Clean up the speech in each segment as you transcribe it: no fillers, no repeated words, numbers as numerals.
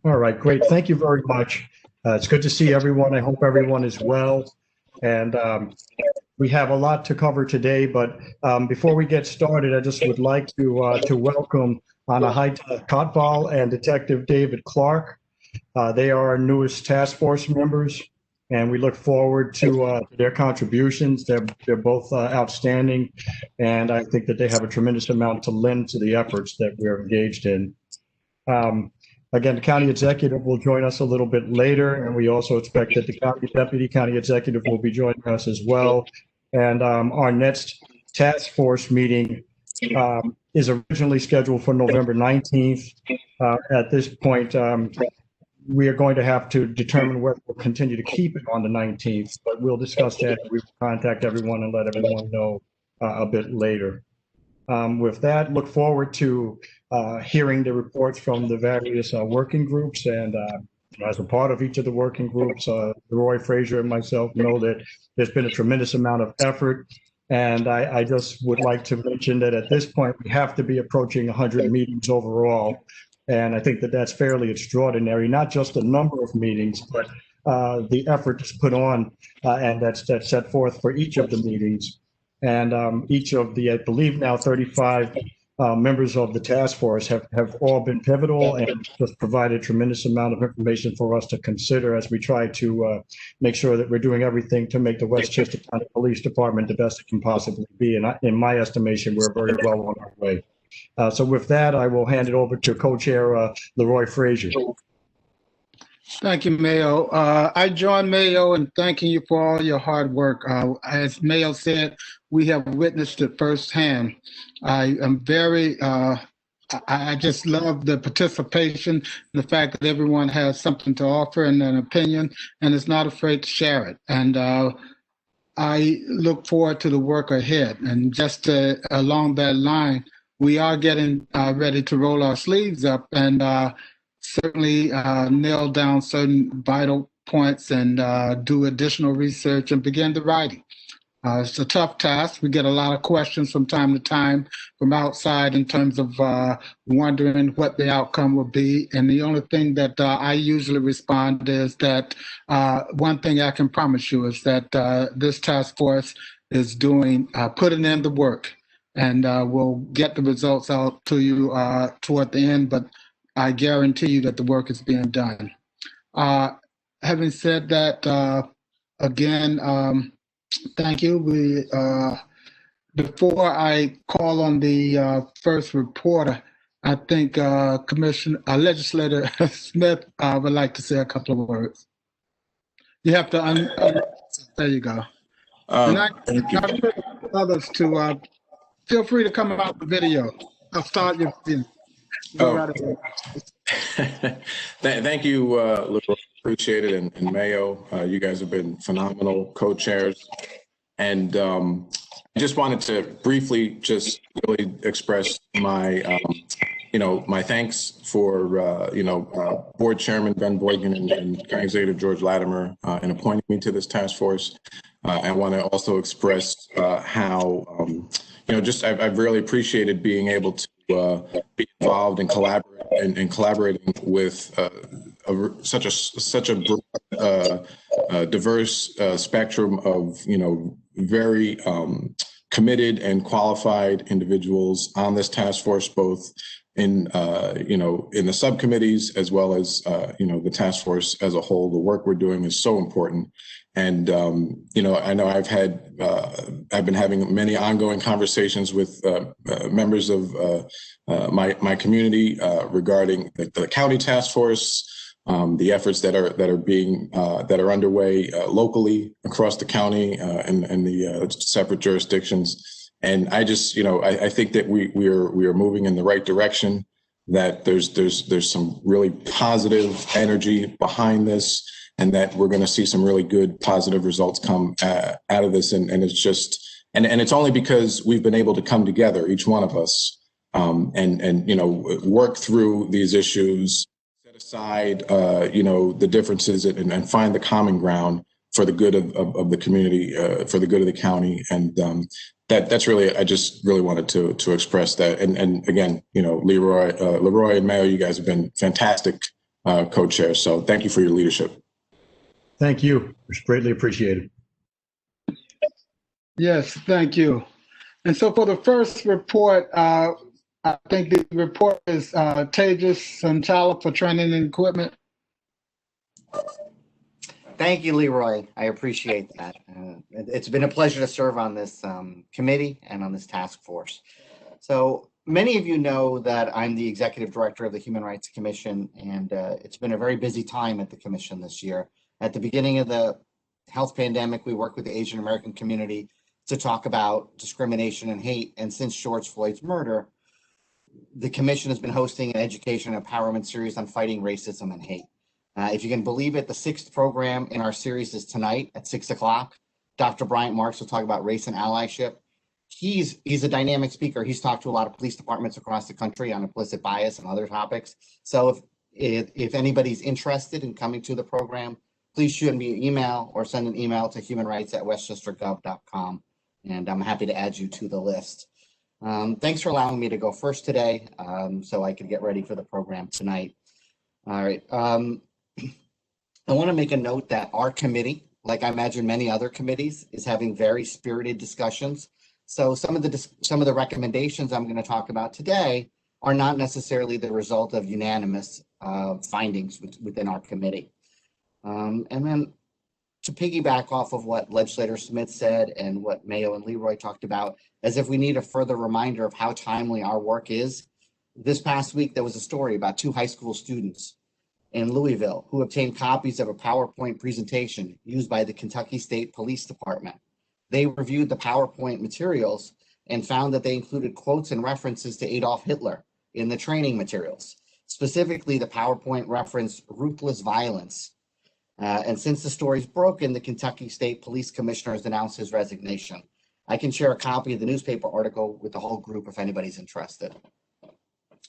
All right, great. Thank you very much. It's good to see everyone. I hope everyone is well. And we have a lot to cover today, but before we get started, I just would like to welcome Anahita Kotval and Detective David Clark. They are our newest task force members, and we look forward to their contributions. They're both outstanding, and I think that they have a tremendous amount to lend to the efforts that we're engaged in. Again, the county executive will join us a little bit later, and we also expect that the deputy county executive will be joining us as well. And our next task force meeting is originally scheduled for November 19th. At this point, we are going to have to determine whether we'll continue to keep it on the 19th, but we'll discuss that. We will contact everyone and let everyone know a bit later. With that, look forward to hearing the reports from the various working groups. And as a part of each of the working groups, Roy Frazier and myself know that there's been a tremendous amount of effort. And I just would like to mention that at this point, we have to be approaching 100 meetings overall. And I think that that's fairly extraordinary, not just the number of meetings, but the effort that's put on and that's set forth for each of the meetings. And each of the, I believe now 35 members of the task force have all been pivotal and just provided a tremendous amount of information for us to consider as we try to make sure that we're doing everything to make the Westchester County Police Department the best it can possibly be. And in my estimation, we're very well on our way. So with that, I will hand it over to co-chair Leroy Frazier. Thank you, Mayo. I join Mayo in thanking you for all your hard work. As Mayo said, we have witnessed it firsthand. I am very, I just love the participation, the fact that everyone has something to offer and an opinion and is not afraid to share it. And I look forward to the work ahead. And just along that line, we are getting ready to roll our sleeves up and certainly nail down certain vital points and do additional research and begin the writing. It's a tough task. We get a lot of questions from time to time from outside in terms of wondering what the outcome will be. And the only thing that I usually respond is that one thing I can promise you is that this task force is doing, putting in the work, and we'll get the results out to you toward the end, but I guarantee you that the work is being done. Having said that, again, thank you. Before I call on the first reporter, I think Legislator Smith would like to say a couple of words. You have to, there you go. And I encourage others to feel free to come out the video. I'll start your video. Thank you, Leroy. Appreciate it. And Mayo, you guys have been phenomenal co-chairs. And I just wanted to briefly just really express my, my thanks for, Board Chairman Ben Boygan and County Executive George Latimer in appointing me to this task force. I want to also express how, I've really appreciated being able to be involved and collaborating with such a diverse spectrum of very committed and qualified individuals on this task force, both in in the subcommittees as well as the task force as a whole. The work we're doing is so important. And, I know I've been having many ongoing conversations with members of my community regarding the county task force, the efforts that are underway locally across the county and the separate jurisdictions. And I just, I think that we are moving in the right direction, that there's some really positive energy behind this, and that we're going to see some really good positive results come out of this. And it's just, and it's only because we've been able to come together, each one of us, and work through these issues, set aside, the differences and find the common ground for the good of the community, for the good of the county. And that's really, I just really wanted to express that. And again, Leroy and Mayo, you guys have been fantastic co-chairs. So thank you for your leadership. Thank you. It's greatly appreciated. Yes, thank you. And so for the first report, I think the report is Tejas Sanchala for training and equipment. Thank you, Leroy. I appreciate that. It's been a pleasure to serve on this committee and on this task force. So many of you know that I'm the executive director of the Human Rights Commission, and it's been a very busy time at the commission this year. At the beginning of the health pandemic, we worked with the Asian American community to talk about discrimination and hate. And since George Floyd's murder, the commission has been hosting an education and empowerment series on fighting racism and hate. If you can believe it, the 6th program in our series is tonight at 6 o'clock. Dr. Bryant Marks will talk about race and allyship. He's a dynamic speaker. He's talked to a lot of police departments across the country on implicit bias and other topics. So if anybody's interested in coming to the program, please shoot me an email or send an email to humanrights@westchestergov.com, and I'm happy to add you to the list. Thanks for allowing me to go first today, so I could get ready for the program tonight. All right. I want to make a note that our committee, like I imagine many other committees, is having very spirited discussions. So some of the recommendations I'm going to talk about today are not necessarily the result of unanimous findings within our committee. And then to piggyback off of what Legislator Smith said and what Mayo and Leroy talked about, as if we need a further reminder of how timely our work is, this past week there was a story about 2 high school students in Louisville who obtained copies of a PowerPoint presentation used by the Kentucky State Police Department. They reviewed the PowerPoint materials and found that they included quotes and references to Adolf Hitler in the training materials. Specifically, the PowerPoint referenced ruthless violence. And since the story's broken, the Kentucky State Police Commissioner has announced his resignation. I can share a copy of the newspaper article with the whole group if anybody's interested.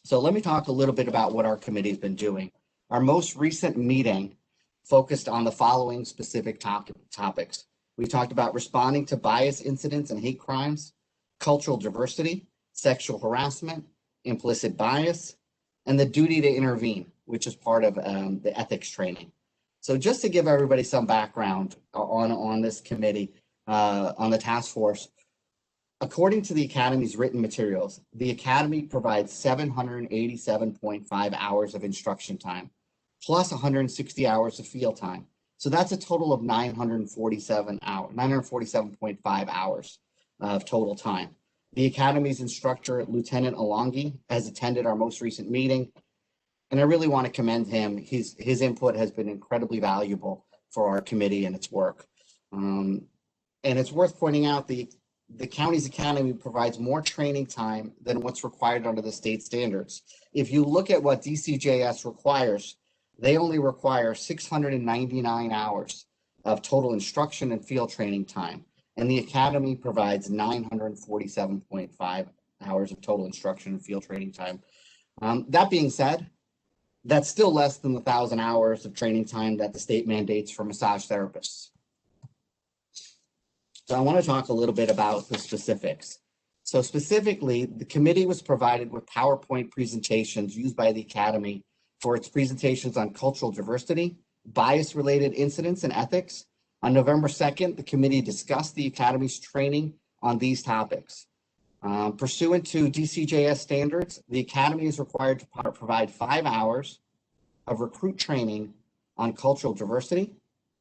So let me talk a little bit about what our committee's been doing. Our most recent meeting focused on the following specific topics. We talked about responding to bias incidents and hate crimes, cultural diversity, sexual harassment, implicit bias, and the duty to intervene, which is part of the ethics training. So just to give everybody some background on this committee, on the task force, according to the Academy's written materials, the Academy provides 787.5 hours of instruction time, plus 160 hours of field time. So that's a total of 947.5 hours of total time. The Academy's instructor, Lieutenant Alongi, has attended our most recent meeting, and I really want to commend him. His input has been incredibly valuable for our committee and its work. And it's worth pointing out the county's academy provides more training time than what's required under the state standards. If you look at what DCJS requires, they only require 699 hours of total instruction and field training time. And the academy provides 947.5 hours of total instruction and field training time. That being said, that's still less than the 1,000 hours of training time that the state mandates for massage therapists. So I want to talk a little bit about the specifics. So specifically, the committee was provided with PowerPoint presentations used by the Academy for its presentations on cultural diversity, bias-related incidents, and ethics. On November 2nd, the committee discussed the Academy's training on these topics. Pursuant to DCJS standards, the Academy is required to provide 5 hours of recruit training on cultural diversity,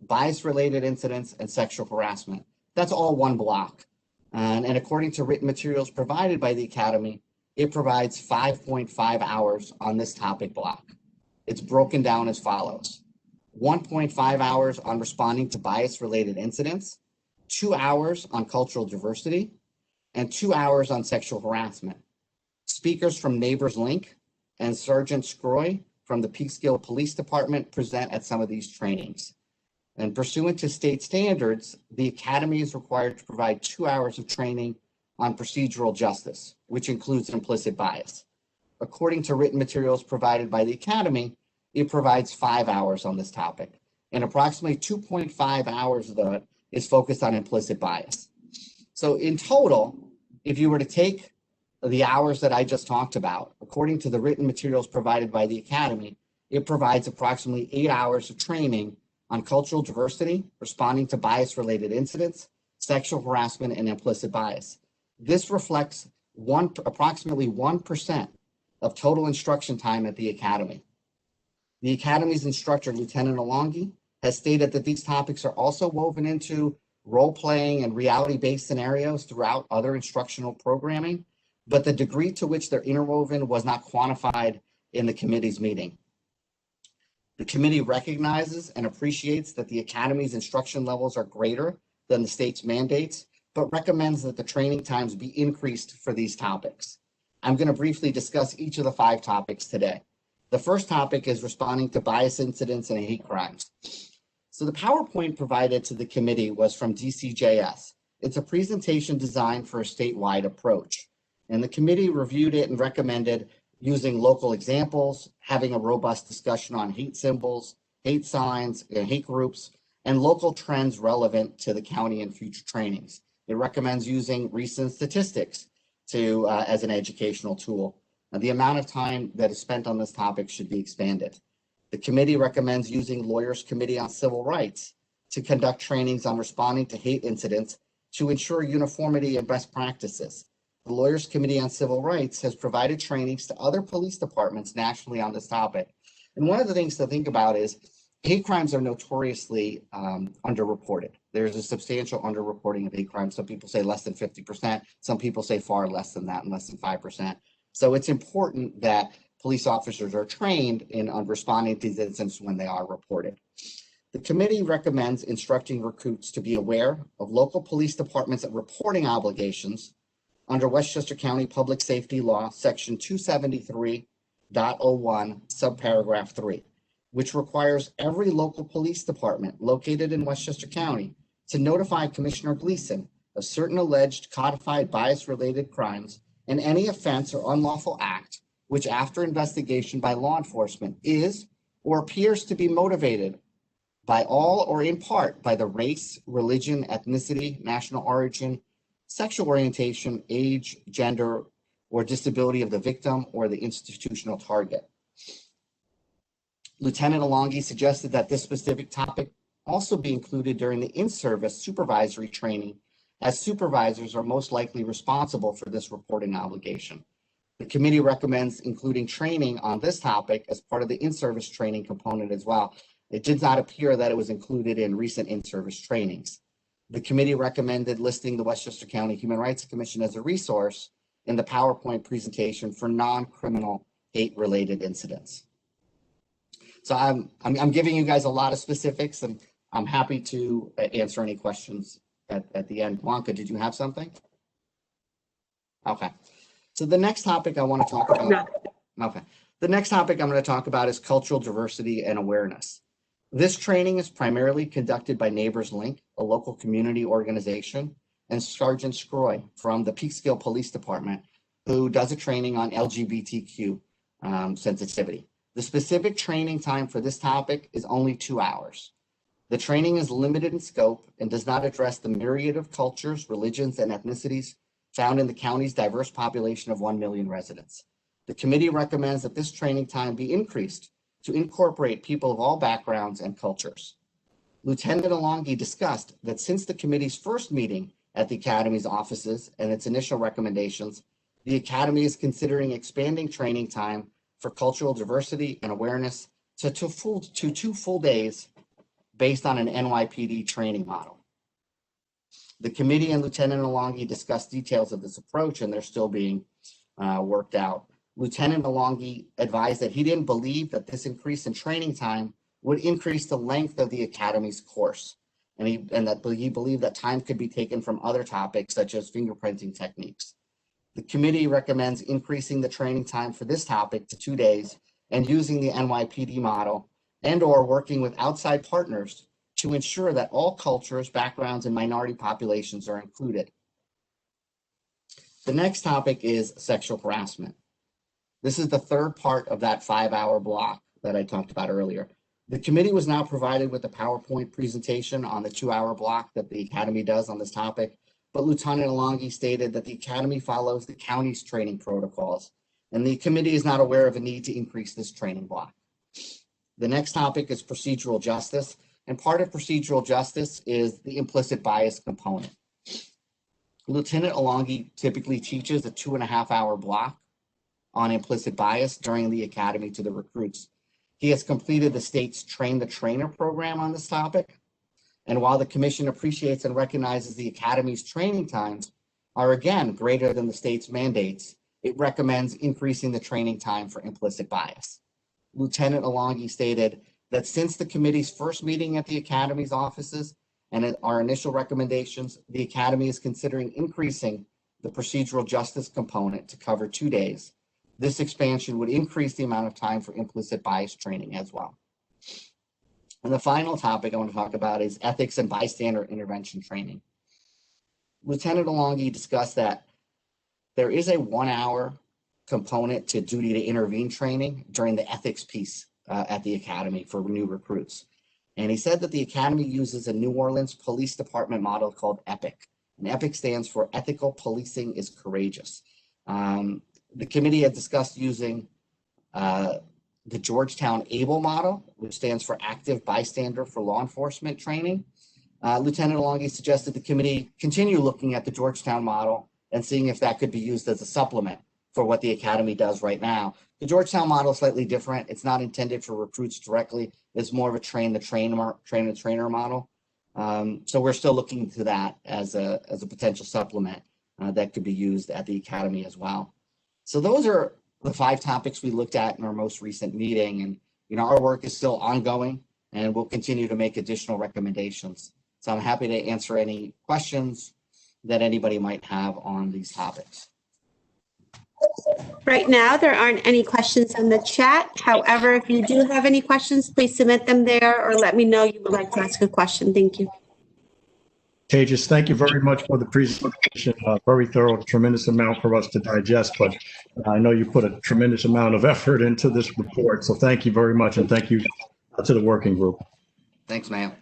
bias-related incidents, and sexual harassment. That's all one block. And according to written materials provided by the Academy, it provides 5.5 hours on this topic block. It's broken down as follows: 1.5 hours on responding to bias-related incidents, 2 hours on cultural diversity, and 2 hours on sexual harassment. Speakers from Neighbors Link and Sergeant Scroy from the Peekskill Police Department present at some of these trainings. And pursuant to state standards, the Academy is required to provide 2 hours of training on procedural justice, which includes implicit bias. According to written materials provided by the Academy, it provides 5 hours on this topic, and approximately 2.5 hours of that is focused on implicit bias. So in total, if you were to take the hours that I just talked about, according to the written materials provided by the Academy, it provides approximately 8 hours of training on cultural diversity, responding to bias-related incidents, sexual harassment, and implicit bias. This reflects approximately 1% of total instruction time at the Academy. The Academy's instructor, Lieutenant Alongi, has stated that these topics are also woven into role-playing and reality-based scenarios throughout other instructional programming, but the degree to which they're interwoven was not quantified in the committee's meeting. The committee recognizes and appreciates that the Academy's instruction levels are greater than the state's mandates, but recommends that the training times be increased for these topics. I'm going to briefly discuss each of the 5 topics today. The first topic is responding to bias incidents and hate crimes. So the PowerPoint provided to the committee was from DCJS. It's a presentation designed for a statewide approach. And the committee reviewed it and recommended using local examples, having a robust discussion on hate symbols, hate signs, hate groups, and local trends relevant to the county and future trainings. It recommends using recent statistics as an educational tool. Now, the amount of time that is spent on this topic should be expanded. The committee recommends using Lawyers Committee on Civil Rights to conduct trainings on responding to hate incidents to ensure uniformity and best practices. The Lawyers Committee on Civil Rights has provided trainings to other police departments nationally on this topic. And one of the things to think about is hate crimes are notoriously underreported. There's a substantial underreporting of hate crimes. Some people say less than 50%. Some people say far less than that and less than 5%. So it's important that police officers are trained in responding to these incidents when they are reported. The committee recommends instructing recruits to be aware of local police departments' reporting obligations under Westchester County Public Safety Law, Section 273.01, subparagraph 3, which requires every local police department located in Westchester County to notify Commissioner Gleason of certain alleged codified bias-related crimes and any offense or unlawful act which, after investigation by law enforcement, is or appears to be motivated by all or in part by the race, religion, ethnicity, national origin, sexual orientation, age, gender, or disability of the victim or the institutional target. Lieutenant Alongi suggested that this specific topic also be included during the in-service supervisory training, as supervisors are most likely responsible for this reporting obligation. The committee recommends including training on this topic as part of the in-service training component as well. It did not appear that it was included in recent in-service trainings. The committee recommended listing the Westchester County Human Rights Commission as a resource in the PowerPoint presentation for non-criminal hate-related incidents. So I'm giving you guys a lot of specifics, and I'm happy to answer any questions at the end. Wonka, did you have something? Okay. So the next topic I want to talk about. Okay. The next topic I'm going to talk about is cultural diversity and awareness. This training is primarily conducted by Neighbors Link, a local community organization, and Sergeant Scroy from the Peekskill Police Department, who does a training on LGBTQ sensitivity. The specific training time for this topic is only 2 hours. The training is limited in scope and does not address the myriad of cultures, religions, and ethnicities found in the county's diverse population of 1 million residents. The committee recommends that this training time be increased to incorporate people of all backgrounds and cultures. Lieutenant Alongi discussed that since the committee's first meeting at the Academy's offices and its initial recommendations, the Academy is considering expanding training time for cultural diversity and awareness to 2 full days based on an NYPD training model. The committee and Lieutenant Alongi discussed details of this approach, and they're still being worked out. Lieutenant Alongi advised that he didn't believe that this increase in training time would increase the length of the Academy's course, and that he believed that time could be taken from other topics such as fingerprinting techniques. The committee recommends increasing the training time for this topic to 2 days and using the NYPD model and/or working with outside partners to ensure that all cultures, backgrounds, and minority populations are included. The next topic is sexual harassment. This is the third part of that 5-hour block that I talked about earlier. The committee was now provided with a PowerPoint presentation on the 2-hour block that the Academy does on this topic, but Lieutenant Alongi stated that the Academy follows the county's training protocols, and the committee is not aware of a need to increase this training block. The next topic is procedural justice, and part of procedural justice is the implicit bias component. Lieutenant Alongi typically teaches a 2.5-hour block on implicit bias during the academy to the recruits. He has completed the state's Train the Trainer program on this topic. And while the commission appreciates and recognizes the academy's training times are again greater than the state's mandates, it recommends increasing the training time for implicit bias. Lieutenant Alongi stated that since the committee's first meeting at the academy's offices and at our initial recommendations, the academy is considering increasing the procedural justice component to cover 2 days. This expansion would increase the amount of time for implicit bias training as well. And the final topic I want to talk about is ethics and bystander intervention training. Lieutenant Alongi discussed that there is a 1-hour component to duty to intervene training during the ethics piece at the academy for new recruits. And he said that the academy uses a New Orleans Police Department model called EPIC. And EPIC stands for Ethical Policing is Courageous. The committee had discussed using the Georgetown ABLE model, which stands for Active Bystander for Law Enforcement Training. Lieutenant Alongi suggested the committee continue looking at the Georgetown model and seeing if that could be used as a supplement for what the academy does right now. The Georgetown model is slightly different. It's not intended for recruits directly. It's more of a train the trainer model. So we're still looking to that as a potential supplement that could be used at the academy as well. So those are the 5 topics we looked at in our most recent meeting. And our work is still ongoing, and we'll continue to make additional recommendations. So I'm happy to answer any questions that anybody might have on these topics. Right now, there aren't any questions in the chat. However, if you do have any questions, please submit them there or let me know you would like to ask a question. Thank you. Tejas, thank you very much for the presentation. Very thorough, tremendous amount for us to digest, but I know you put a tremendous amount of effort into this report. So thank you very much, and thank you to the working group. Thanks, ma'am.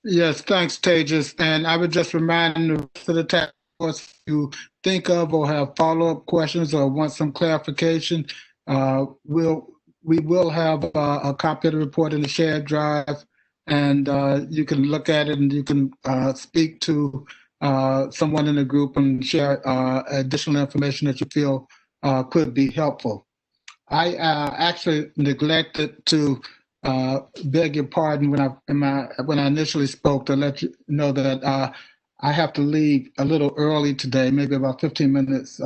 Yes, thanks, Tejas. And I would just remind the rest of the task force, if you think of or have follow-up questions or want some clarification, we will have a copy of the report in the shared drive, and you can look at it and you can speak to someone in the group and share additional information that you feel could be helpful. I actually neglected to beg your pardon when I initially spoke, to let you know that I have to leave a little early today, maybe about 15 minutes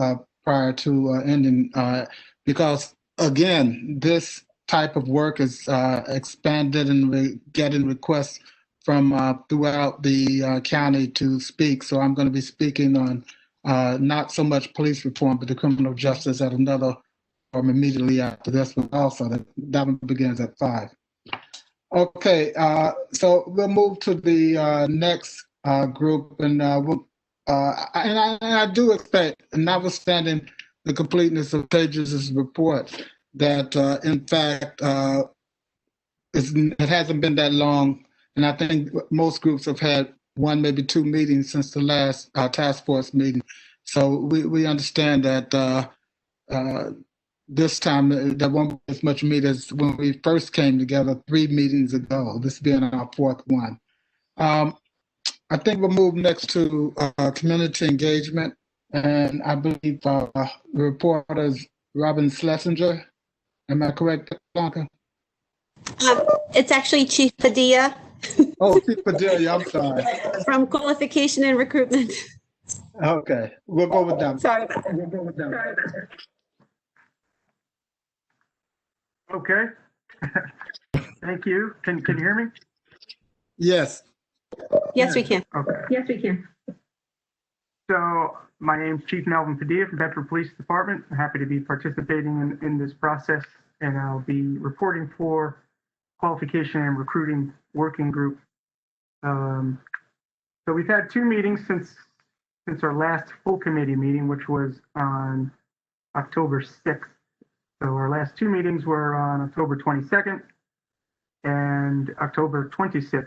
prior to ending, because again, this type of work is expanded, and we're getting requests from throughout the county to speak. So I'm going to be speaking on not so much police reform, but the criminal justice at another forum immediately after this one also. That one begins at 5. Okay, so we'll move to the next group, and I do expect, notwithstanding the completeness of Tejas' report, that in fact it hasn't been that long, and I think most groups have had 1, maybe 2 meetings since the last task force meeting. So we understand that this time there won't be as much meat as when we first came together 3 meetings ago, this being our 4th one. I think we'll move next to community engagement, and I believe the reporter is Robin Schlesinger. Am I correct, Blanca? It's actually Chief Padilla. Oh, Chief Padilla, I'm sorry. From Qualification and Recruitment. Okay, we'll go with them. Sorry about that. We'll go with them. Okay. Thank you. Can you hear me? Yes. Yes, we can. Okay. Yes, we can. So my name's Chief Melvin Padilla from Bedford Police Department. I'm happy to be participating in this process, and I'll be reporting for Qualification and Recruiting Working Group. So we've had 2 meetings since our last full committee meeting, which was on October 6th. So our last 2 meetings were on October 22nd and October 26th.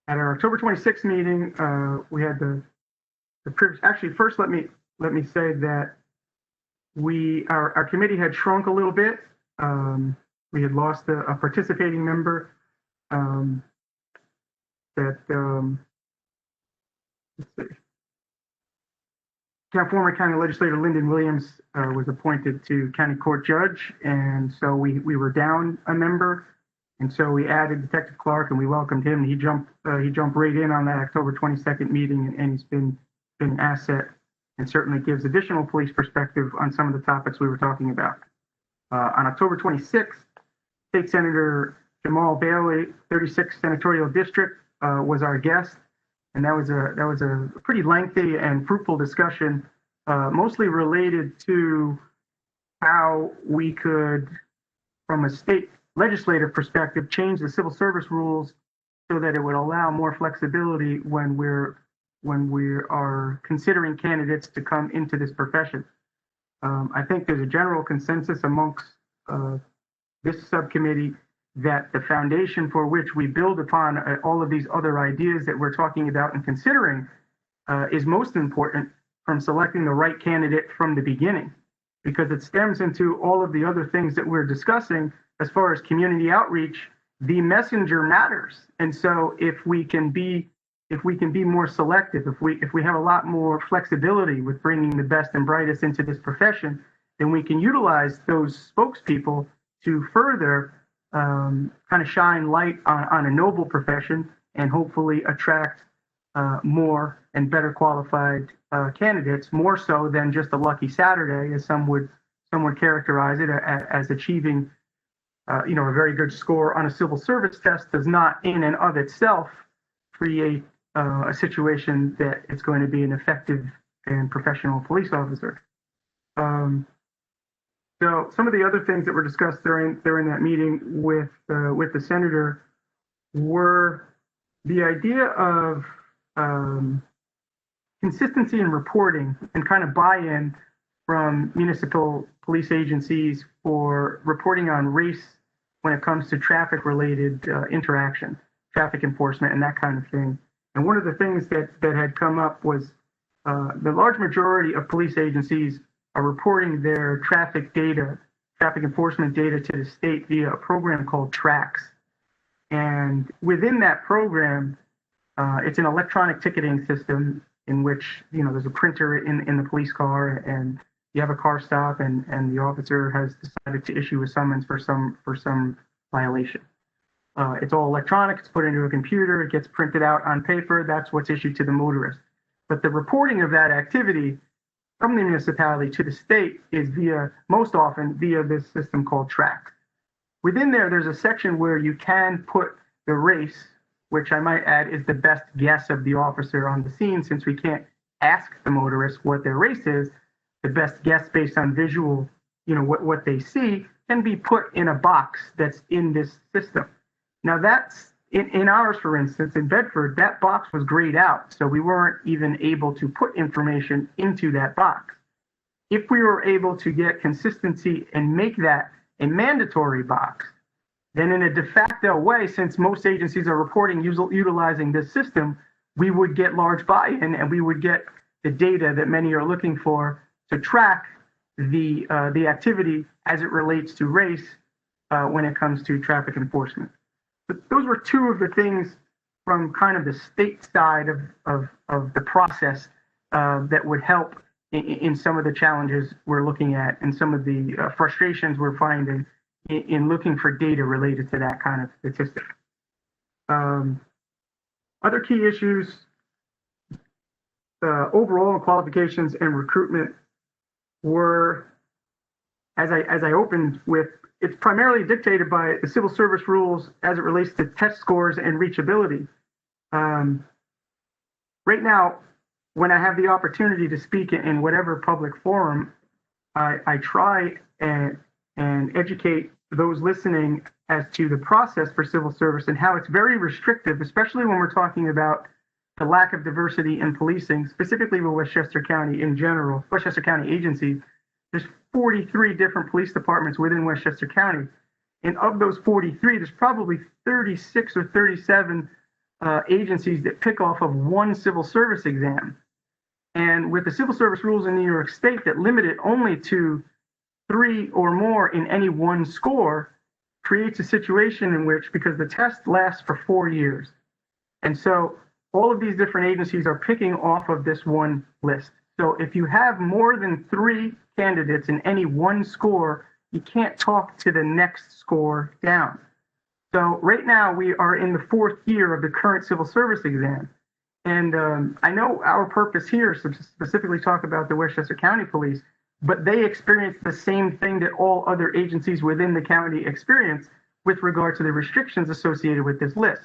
At our October 26th meeting, we had the privilege. Actually, first let me say that our committee had shrunk a little bit. We had lost a participating member let's see. Former County Legislator Lyndon Williams was appointed to County Court Judge, and so we were down a member, and so we added Detective Clark, and we welcomed him. He jumped right in on that October 22nd meeting, and he's been an asset, and certainly gives additional police perspective on some of the topics we were talking about. On October 26th, State Senator Jamal Bailey, 36th Senatorial District, was our guest. And that was a pretty lengthy and fruitful discussion, mostly related to how we could, from a state legislative perspective, change the civil service rules so that it would allow more flexibility when we are considering candidates to come into this profession. I think there's a general consensus amongst this subcommittee that the foundation for which we build upon all of these other ideas that we're talking about and considering is most important, from selecting the right candidate from the beginning, because it stems into all of the other things that we're discussing as far as community outreach. The messenger matters, and so if we can be more selective, if we have a lot more flexibility with bringing the best and brightest into this profession, then we can utilize those spokespeople to further kind of shine light on a noble profession and hopefully attract more and better qualified candidates, more so than just a lucky Saturday, as some would characterize it as achieving a very good score on a civil service test does not in and of itself create a situation that it's going to be an effective and professional police officer. So some of the other things that were discussed during that meeting with the senator were the idea of consistency in reporting and kind of buy-in from municipal police agencies for reporting on race when it comes to traffic-related interaction, traffic enforcement, and that kind of thing. And one of the things that had come up was the large majority of police agencies are reporting their traffic enforcement data to the state via a program called TRACS. And within that program, it's an electronic ticketing system in which, there's a printer in the police car, and you have a car stop, and the officer has decided to issue a summons for some violation. It's all electronic, it's put into a computer, it gets printed out on paper, that's what's issued to the motorist. But the reporting of that activity from the municipality to the state is most often via this system called TRACS. Within there's a section where you can put the race, which I might add is the best guess of the officer on the scene, since we can't ask the motorist what their race is. The best guess based on visual, what they see, can be put in a box that's in this system. Now that's in ours, for instance, in Bedford, that box was grayed out, so we weren't even able to put information into that box. If we were able to get consistency and make that a mandatory box, then in a de facto way, since most agencies are reporting utilizing this system, we would get large buy-in, and we would get the data that many are looking for to track the activity as it relates to race when it comes to traffic enforcement. But those were two of the things from kind of the state side of the process that would help in some of the challenges we're looking at and some of the frustrations we're finding in looking for data related to that kind of statistic. Other key issues, overall qualifications and recruitment were, as I opened with, it's primarily dictated by the civil service rules as it relates to test scores and reachability. Right now, when I have the opportunity to speak in whatever public forum, I try and educate those listening as to the process for civil service and how it's very restrictive, especially when we're talking about the lack of diversity in policing, specifically with Westchester County in general, Westchester County agencies. There's 43 different police departments within Westchester County. And of those 43, there's probably 36 or 37 agencies that pick off of one civil service exam. And with the civil service rules in New York State that limit it only to 3 or more in any one score, creates a situation in which, because the test lasts for 4 years, and so all of these different agencies are picking off of this one list. So if you have more than 3 candidates in any one score, you can't talk to the next score down. So right now we are in the 4th year of the current civil service exam. And I know our purpose here is to specifically talk about the Westchester County Police, but they experience the same thing that all other agencies within the county experience with regard to the restrictions associated with this list.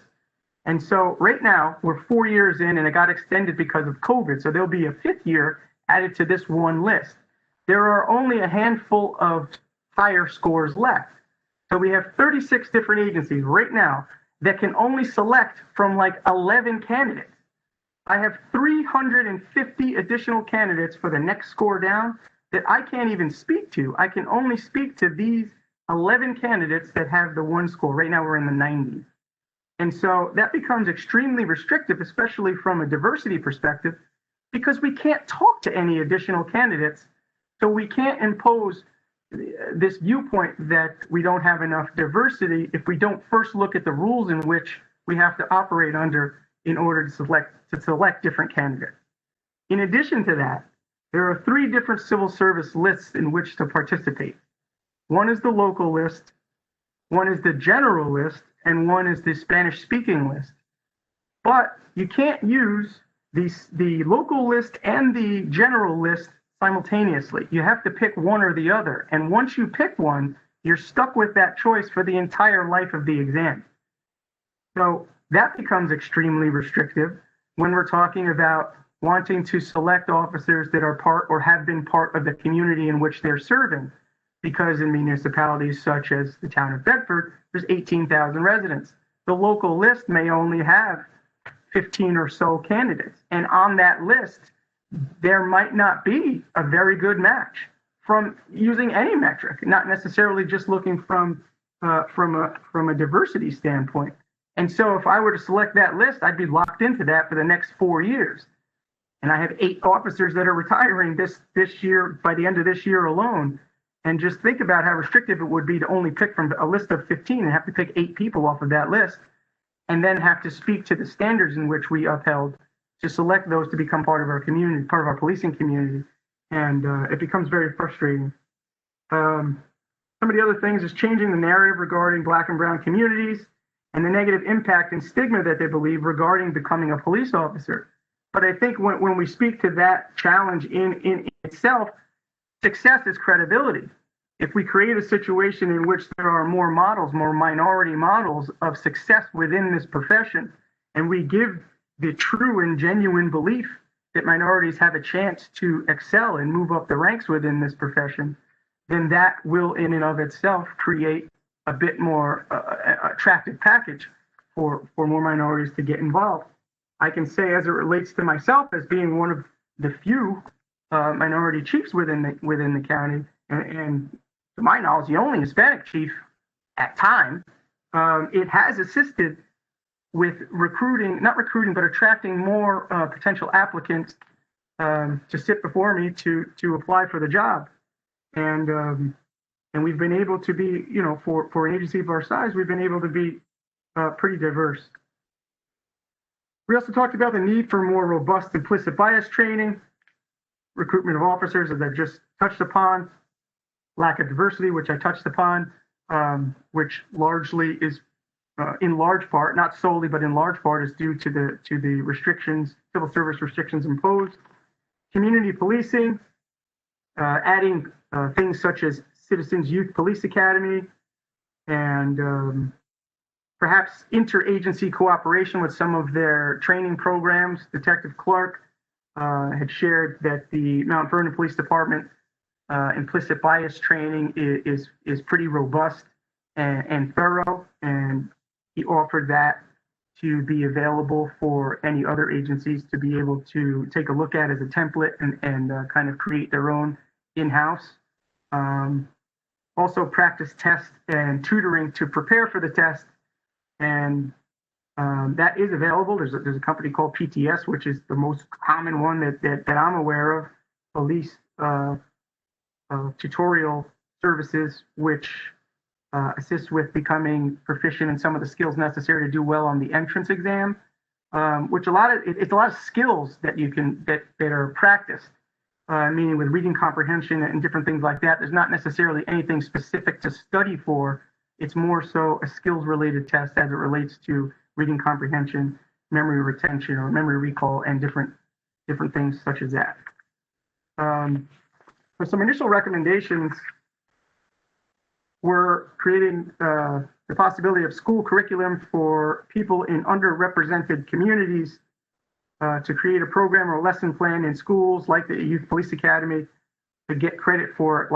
And so right now we're 4 years in, and it got extended because of COVID. So there'll be a 5th year added to this one list. There are only a handful of higher scores left. So we have 36 different agencies right now that can only select from like 11 candidates. I have 350 additional candidates for the next score down that I can't even speak to. I can only speak to these 11 candidates that have the one score. Right now we're in the 90s. And so that becomes extremely restrictive, especially from a diversity perspective, because we can't talk to any additional candidates. So we can't impose this viewpoint that we don't have enough diversity if we don't first look at the rules in which we have to operate under in order to select different candidates. In addition to that, there are 3 different civil service lists in which to participate. One is the local list, one is the general list, and one is the Spanish-speaking list. But you can't use the local list and the general list simultaneously. You have to pick one or the other. And once you pick one, you're stuck with that choice for the entire life of the exam. So that becomes extremely restrictive when we're talking about wanting to select officers that are part or have been part of the community in which they're serving. Because in municipalities such as the town of Bedford, there's 18,000 residents. The local list may only have 15 or so candidates. And on that list, there might not be a very good match from using any metric, not necessarily just looking from a diversity standpoint. And so if I were to select that list, I'd be locked into that for the next 4 years. And I have 8 officers that are retiring this year, by the end of this year alone. And just think about how restrictive it would be to only pick from a list of 15 and have to pick 8 people off of that list, and then have to speak to the standards in which we upheld to select those to become part of our community, part of our policing community. And it becomes very frustrating. Some of the other things is changing the narrative regarding Black and brown communities and the negative impact and stigma that they believe regarding becoming a police officer. But I think when we speak to that challenge in itself, success is credibility. If we create a situation in which there are more models, more minority models of success within this profession, and we give the true and genuine belief that minorities have a chance to excel and move up the ranks within this profession, then that will in and of itself create a bit more attractive package for more minorities to get involved. I can say, as it relates to myself as being one of the few minority chiefs within the county, and to my knowledge, the only Hispanic chief at time, it has assisted with not recruiting, but attracting more potential applicants to sit before me to apply for the job. And we've been able to be, for an agency of our size, we've been able to be pretty diverse. We also talked about the need for more robust implicit bias training, recruitment of officers, as I just touched upon, lack of diversity, which I touched upon, which largely is, in large part, not solely, but in large part, is due to the restrictions, civil service restrictions imposed. Community policing, adding things such as Citizens Youth Police Academy, and perhaps interagency cooperation with some of their training programs. Detective Clark had shared that the Mount Vernon Police Department implicit bias training is pretty robust and thorough, and he offered that to be available for any other agencies to be able to take a look at as a template and kind of create their own in-house. Also practice test and tutoring to prepare for the test, and that is available. There's a company called PTS, which is the most common one that I'm aware of, police tutorial services, which assist with becoming proficient in some of the skills necessary to do well on the entrance exam, which it's a lot of skills that that are practiced, meaning with reading comprehension and different things like that. There's not necessarily anything specific to study for. It's more so a skills related test as it relates to reading comprehension, memory retention or memory recall, and different things such as that. For some initial recommendations, we're creating the possibility of school curriculum for people in underrepresented communities to create a program or lesson plan in schools like the Youth Police Academy to get credit for it,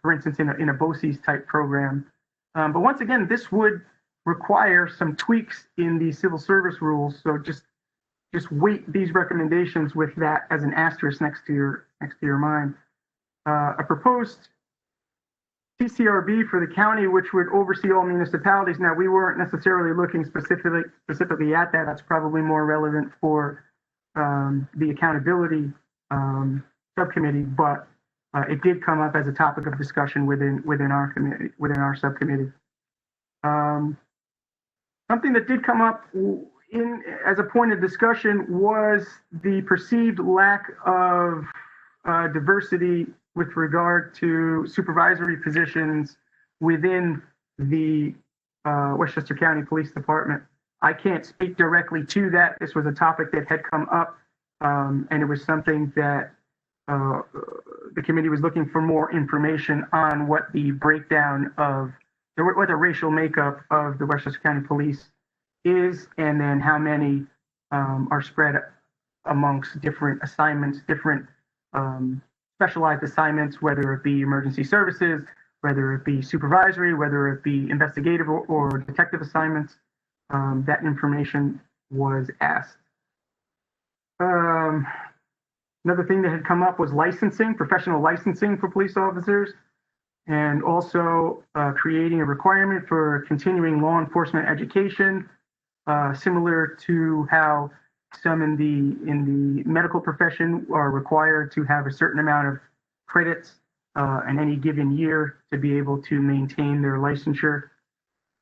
for instance, in a BOCES type program. But once again, this would require some tweaks in the civil service rules. So just weight these recommendations with that as an asterisk next to your mind. A proposed TCRB for the county, which would oversee all municipalities. Now, we weren't necessarily looking specifically at that. That's probably more relevant for the accountability subcommittee, but it did come up as a topic of discussion within our committee, within our subcommittee. Something that did come up as a point of discussion was the perceived lack of diversity with regard to supervisory positions within the Westchester County Police Department. I can't speak directly to that. This was a topic that had come up, and it was something that the committee was looking for more information on what the breakdown of what the racial makeup of the Westchester County Police is, and then how many are spread amongst different assignments, different specialized assignments, whether it be emergency services, whether it be supervisory, whether it be investigative or detective assignments. That information was asked. Another thing that had come up was licensing, professional licensing for police officers, and also creating a requirement for continuing law enforcement education, similar to how some in the medical profession are required to have a certain amount of credits in any given year to be able to maintain their licensure.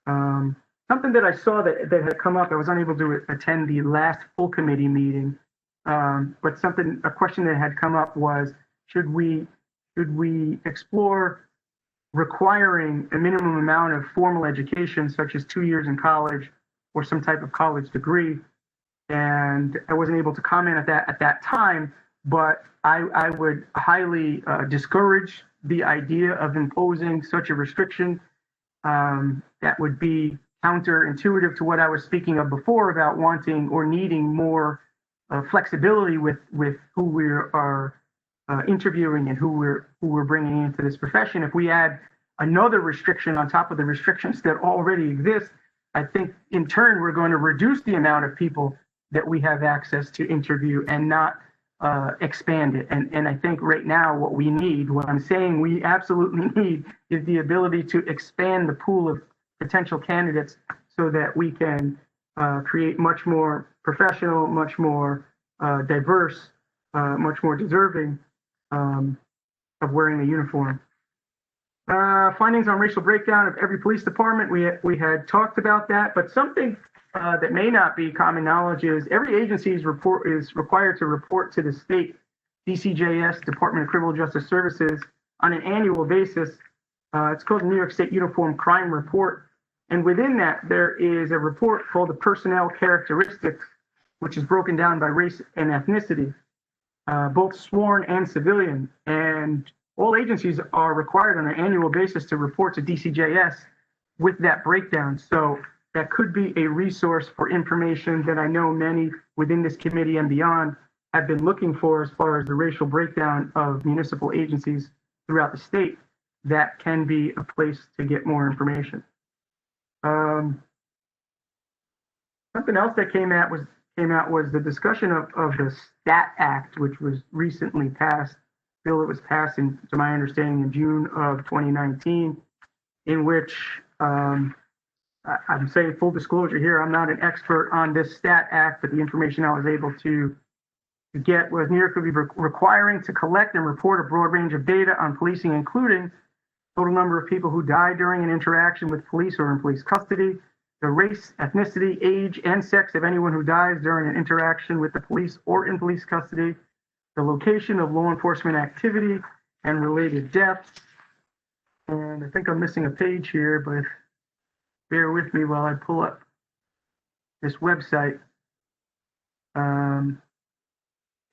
Something that I saw that had come up, I was unable to attend the last full committee meeting, but a question that had come up was, should we explore requiring a minimum amount of formal education, such as 2 years in college or some type of college degree? And I wasn't able to comment at that time, but I would highly discourage the idea of imposing such a restriction. That would be counterintuitive to what I was speaking of before about wanting or needing more flexibility with who we are interviewing and who we're bringing into this profession. If we add another restriction on top of the restrictions that already exist, I think in turn we're going to reduce the amount of people that we have access to interview and not expand it. And I think right now what I'm saying we absolutely need is the ability to expand the pool of potential candidates so that we can create much more professional, much more diverse, much more deserving of wearing the uniform. Findings on racial breakdown of every police department. We had talked about that, but something that may not be common knowledge is every agency is required to report to the state DCJS, Department of Criminal Justice Services, on an annual basis. It's called the New York State Uniform Crime Report. And within that, there is a report called the Personnel Characteristics, which is broken down by race and ethnicity, both sworn and civilian. And all agencies are required on an annual basis to report to DCJS with that breakdown. So that could be a resource for information that I know many within this committee and beyond have been looking for as far as the racial breakdown of municipal agencies throughout the state. That can be a place to get more information. Something else that came out was the discussion of the STAT Act, which was recently passed. Bill that was passed, to my understanding, in June of 2019, in which I'm saying full disclosure here, I'm not an expert on this STAT Act, but the information I was able to get was New York would be requiring to collect and report a broad range of data on policing, including total number of people who died during an interaction with police or in police custody, the race, ethnicity, age, and sex of anyone who dies during an interaction with the police or in police custody, the location of law enforcement activity and related deaths. And I think I'm missing a page here, but bear with me while I pull up this website.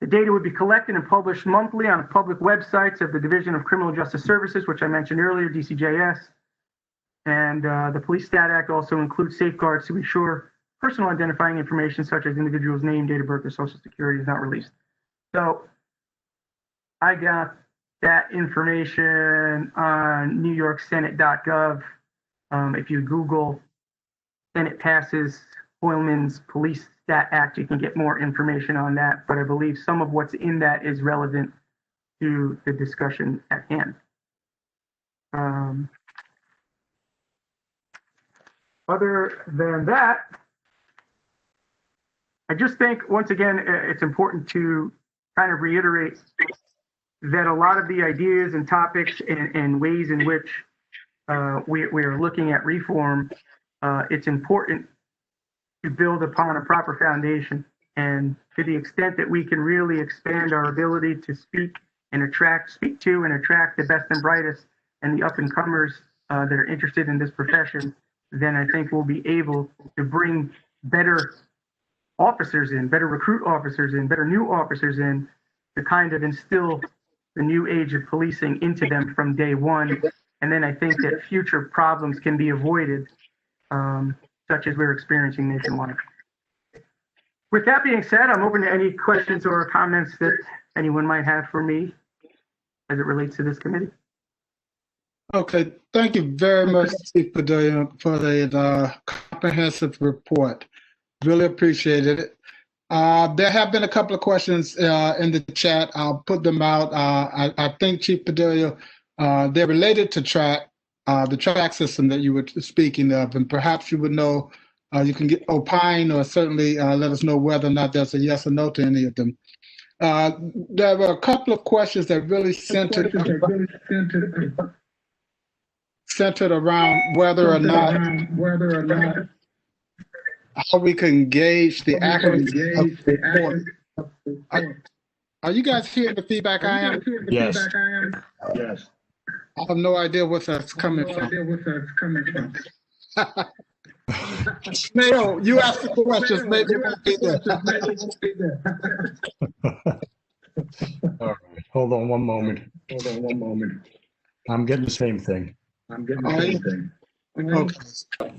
The data would be collected and published monthly on public websites of the Division of Criminal Justice Services, which I mentioned earlier, DCJS. And the Police Stat Act also includes safeguards to ensure personal identifying information such as individual's name, date of birth, or social security is not released. So I got that information on NewYorkSenate.gov. If you Google Senate passes Hoylman's Police Stat Act, you can get more information on that. But I believe some of what's in that is relevant to the discussion at hand. Other than that, I just think, once again, it's important to kind of reiterate that a lot of the ideas and topics and ways in which we are looking at reform, it's important to build upon a proper foundation. And to the extent that we can really expand our ability to speak to and attract the best and brightest and the up and comers that are interested in this profession, then I think we'll be able to bring better officers in, better recruit officers in, better new officers in, to kind of instill the new age of policing into them from day one. And then I think that future problems can be avoided, such as we're experiencing nationwide. With that being said, I'm open to any questions or comments that anyone might have for me as it relates to this committee. Okay, thank you very much, Chief Padilla, for the comprehensive report. Really appreciated it. There have been a couple of questions in the chat. I'll put them out. I think, Chief Padilla, they're related to the track system that you were speaking of, and perhaps you would know, you can get opine or certainly let us know whether or not there's a yes or no to any of them. There were a couple of questions that really centered around whether or not how we can gauge the accuracy of the report. Are you guys hearing the feedback I am? Yes. Yes. I have no idea where that's coming from. Mayo, you asked the questions, maybe it won't be there. All right. Hold on one moment. I'm getting the same thing. Okay.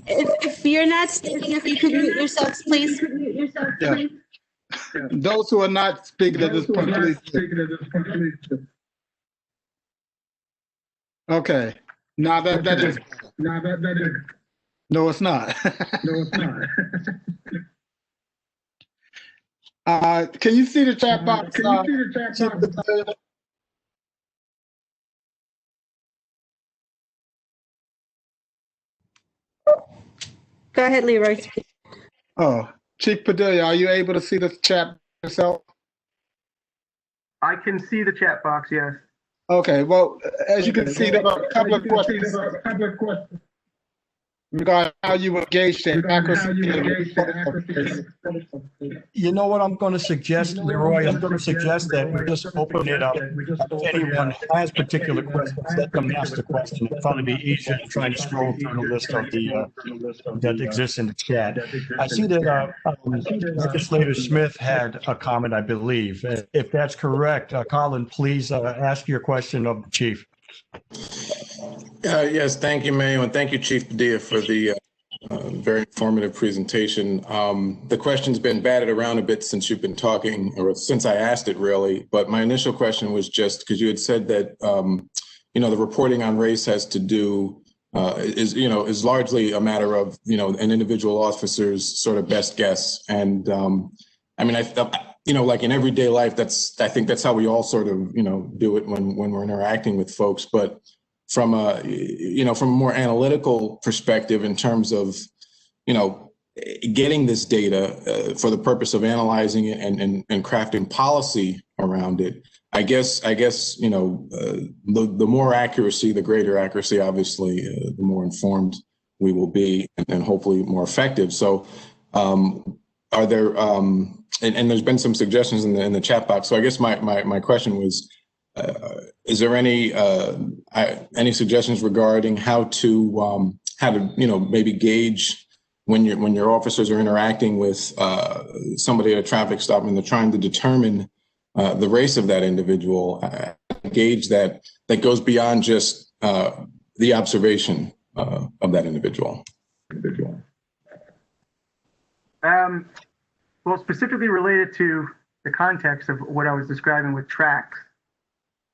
If you're not speaking, if you could mute yourselves, please. Yeah. Those who are not speaking at this point, please. Okay. Now that is. No, it's not. Can you see the chat box? Go ahead, Leroy. Oh, Chief Padilla, are you able to see the chat yourself? I can see the chat box, yes. Okay, well, as you can see, there are a couple of questions regarding how you engage the accuracy. You know what I'm going to suggest, Leroy? I'm going to suggest that we just open it up. If anyone has particular questions, let them ask the question. It'll probably be easier than trying to scroll through the list of that exists in the chat. I see that Legislator Smith had a comment, I believe. If that's correct, Colin, please ask your question of the chief. Yes, thank you, Mayo, and thank you, Chief Padilla, for the very informative presentation. The question's been batted around a bit since you've been talking, or since I asked it, really. But my initial question was just because you had said that the reporting on race has to do is largely a matter of an individual officer's sort of best guess. And I mean, like in everyday life, I think that's how we all sort of do it when we're interacting with folks. But from a more analytical perspective, in terms of getting this data for the purpose of analyzing it and crafting policy around it. I guess you know, the more accuracy, the greater accuracy, obviously, the more informed we will be, and hopefully more effective. So are there, and there's been some suggestions in the chat box. So I guess my question was, is there any suggestions regarding how to you know, maybe gauge when your officers are interacting with somebody at a traffic stop and they're trying to determine the race of that individual, gauge that goes beyond just the observation of that individual? Well, specifically related to the context of what I was describing with tracks,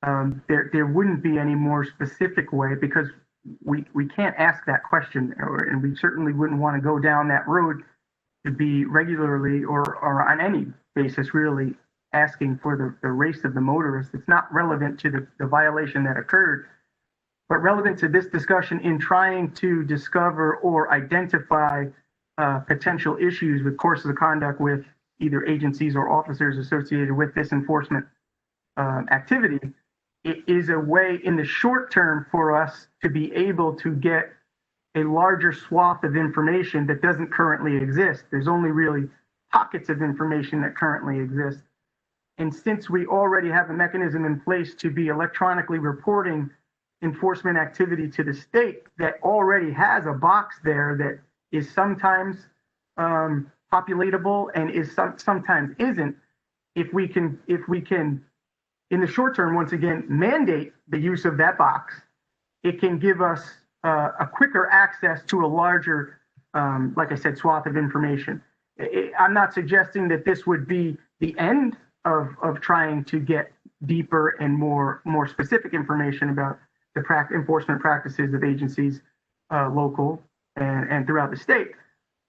there wouldn't be any more specific way, because we can't ask that question, and we certainly wouldn't want to go down that road to be regularly or on any basis really asking for the race of the motorist. It's not relevant to the violation that occurred, but relevant to this discussion in trying to discover or identify potential issues with courses of conduct with either agencies or officers associated with this enforcement activity. It is a way in the short term for us to be able to get a larger swath of information that doesn't currently exist. There's only really pockets of information that currently exist. And since we already have a mechanism in place to be electronically reporting enforcement activity to the state that already has a box there that is sometimes populatable and is sometimes isn't, if we can in the short term, once again, mandate the use of that box, it can give us a quicker access to a larger, like I said, swath of information. I'm not suggesting that this would be the end of trying to get deeper and more specific information about the enforcement practices of agencies, local and throughout the state.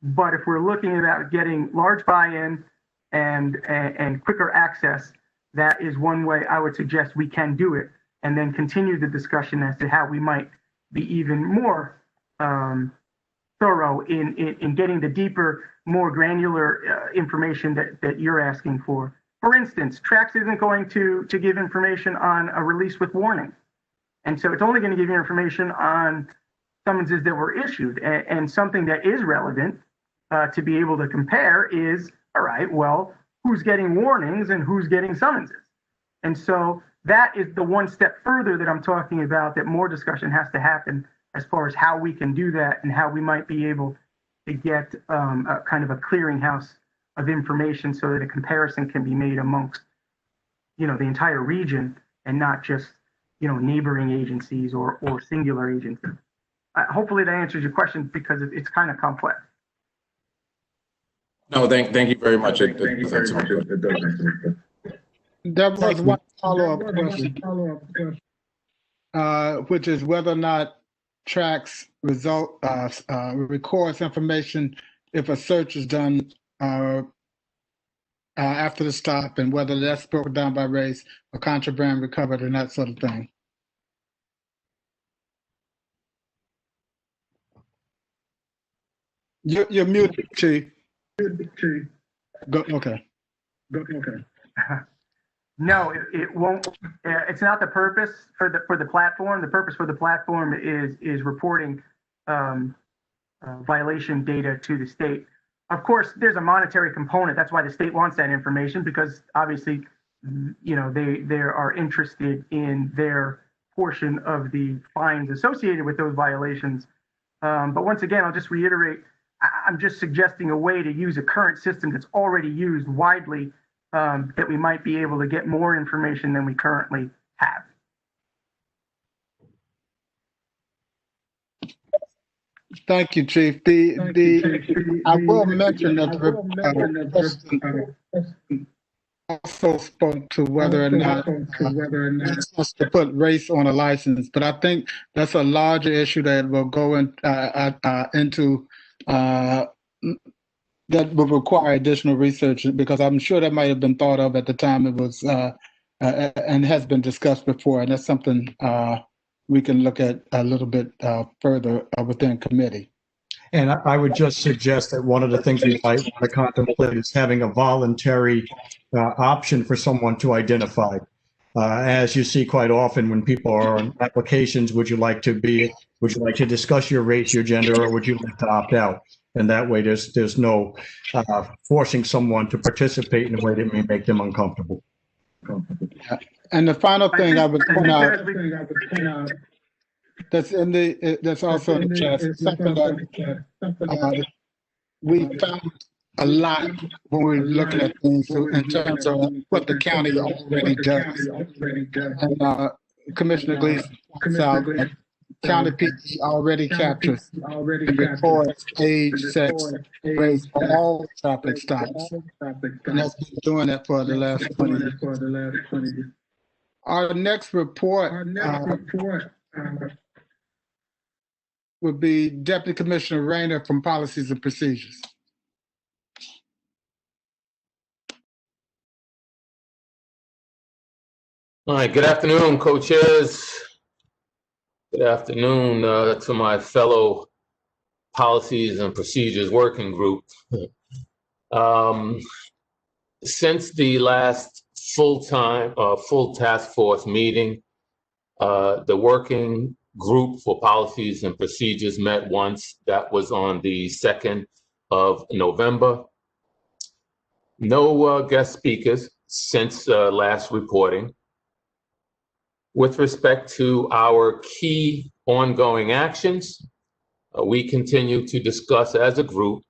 But if we're looking about getting large buy-in and quicker access, that is one way I would suggest we can do it, and then continue the discussion as to how we might be even more thorough in getting the deeper, more granular information that you're asking for. For instance, Trax isn't going to give information on a release with warning. And so it's only going to give you information on summonses that were issued. And something that is relevant to be able to compare is, all right, well, who's getting warnings and who's getting summonses? And so that is the one step further that I'm talking about, that more discussion has to happen as far as how we can do that and how we might be able to get a kind of a clearinghouse of information so that a comparison can be made amongst, you know, the entire region and not just, you know, neighboring agencies or singular agencies. Hopefully that answers your question, because it's kind of complex. No, thank you very much. There was one follow-up question, which is whether or not Trax records information if a search is done after the stop, and whether that's broken down by race or contraband recovered and that sort of thing. You're muted, Chief. Okay. No, it won't. It's not the purpose for the platform. The purpose for the platform is reporting violation data to the state. Of course, there's a monetary component. That's why the state wants that information, because obviously, you know, they are interested in their portion of the fines associated with those violations. But once again, I'll just reiterate, I'm just suggesting a way to use a current system that's already used widely, that we might be able to get more information than we currently have. Thank you, Chief. I will mention that the also spoke to whether or not it's supposed to put race on a license, but I think that's a larger issue that will go into that will require additional research, because I'm sure that might have been thought of at the time it was and has been discussed before, and that's something we can look at a little bit further within committee. And I would just suggest that one of the things we might want to contemplate is having a voluntary option for someone to identify. As you see quite often when people are on applications, would you like to discuss your race, your gender, or would you like to opt out? And that way there's no forcing someone to participate in a way that may make them uncomfortable. And the final thing I would point out, that's also in the chat, something that we found a lot when we're looking at things in terms of what the county already does. And Commissioner Gleason points out that county PD already captures and records age, sex, race on all traffic stops. And that's been doing that for the last 20 years. Our next report would be Deputy Commissioner Rayner from Policies and Procedures. All right, good afternoon, co-chairs. Good afternoon to my fellow Policies and Procedures Working Group. Since the last full task force meeting, the working group for Policies and Procedures met once. That was on the 2nd of November. No guest speakers since last reporting. With respect to our key ongoing actions, we continue to discuss as a group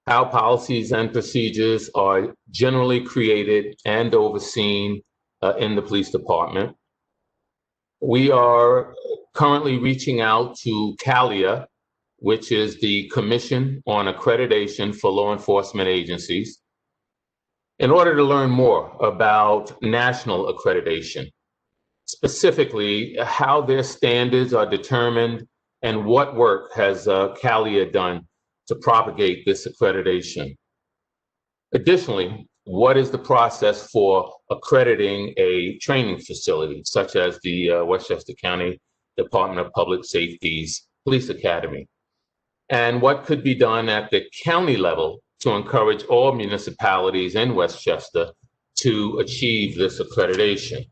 how policies and procedures are generally created and overseen in the police department. We are currently reaching out to CALIA, which is the Commission on Accreditation for Law Enforcement Agencies, in order to learn more about national accreditation. Specifically, how their standards are determined and what work has CALIA done to propagate this accreditation. Additionally, what is the process for accrediting a training facility, such as the Westchester County Department of Public Safety's Police Academy? And what could be done at the county level to encourage all municipalities in Westchester to achieve this accreditation?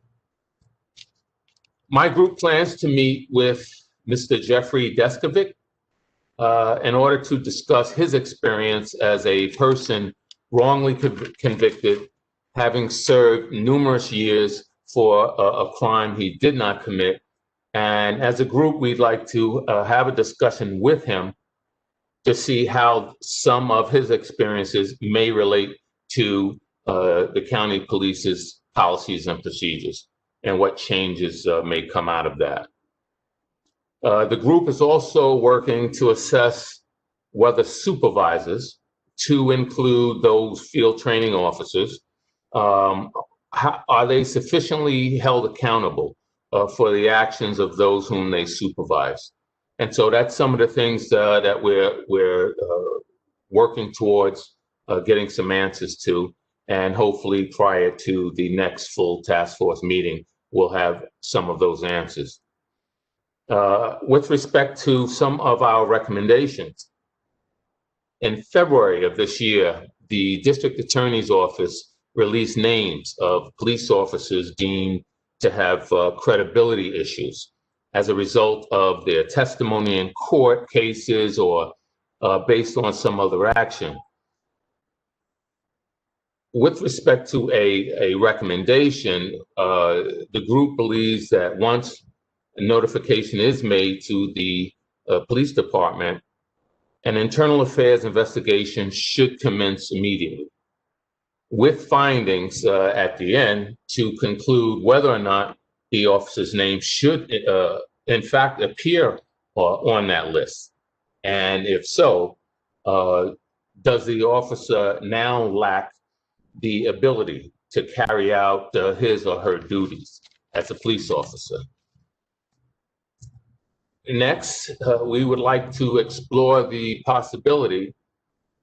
My group plans to meet with Mr. Jeffrey Deskovic in order to discuss his experience as a person wrongly convicted, having served numerous years for a crime he did not commit. And as a group, we'd like to have a discussion with him to see how some of his experiences may relate to the county police's policies and procedures, and what changes may come out of that. The group is also working to assess whether supervisors, to include those field training officers, are they sufficiently held accountable for the actions of those whom they supervise? And so that's some of the things that we're working towards getting some answers to. And hopefully prior to the next full task force meeting, we'll have some of those answers. With respect to some of our recommendations, in February of this year, the District Attorney's Office released names of police officers deemed to have credibility issues as a result of their testimony in court cases or based on some other action. With respect to a recommendation, the group believes that once a notification is made to the police department, an internal affairs investigation should commence immediately, with findings at the end to conclude whether or not the officer's name should in fact appear on that list. And if so, does the officer now lack the ability to carry out his or her duties as a police officer? Next, we would like to explore the possibility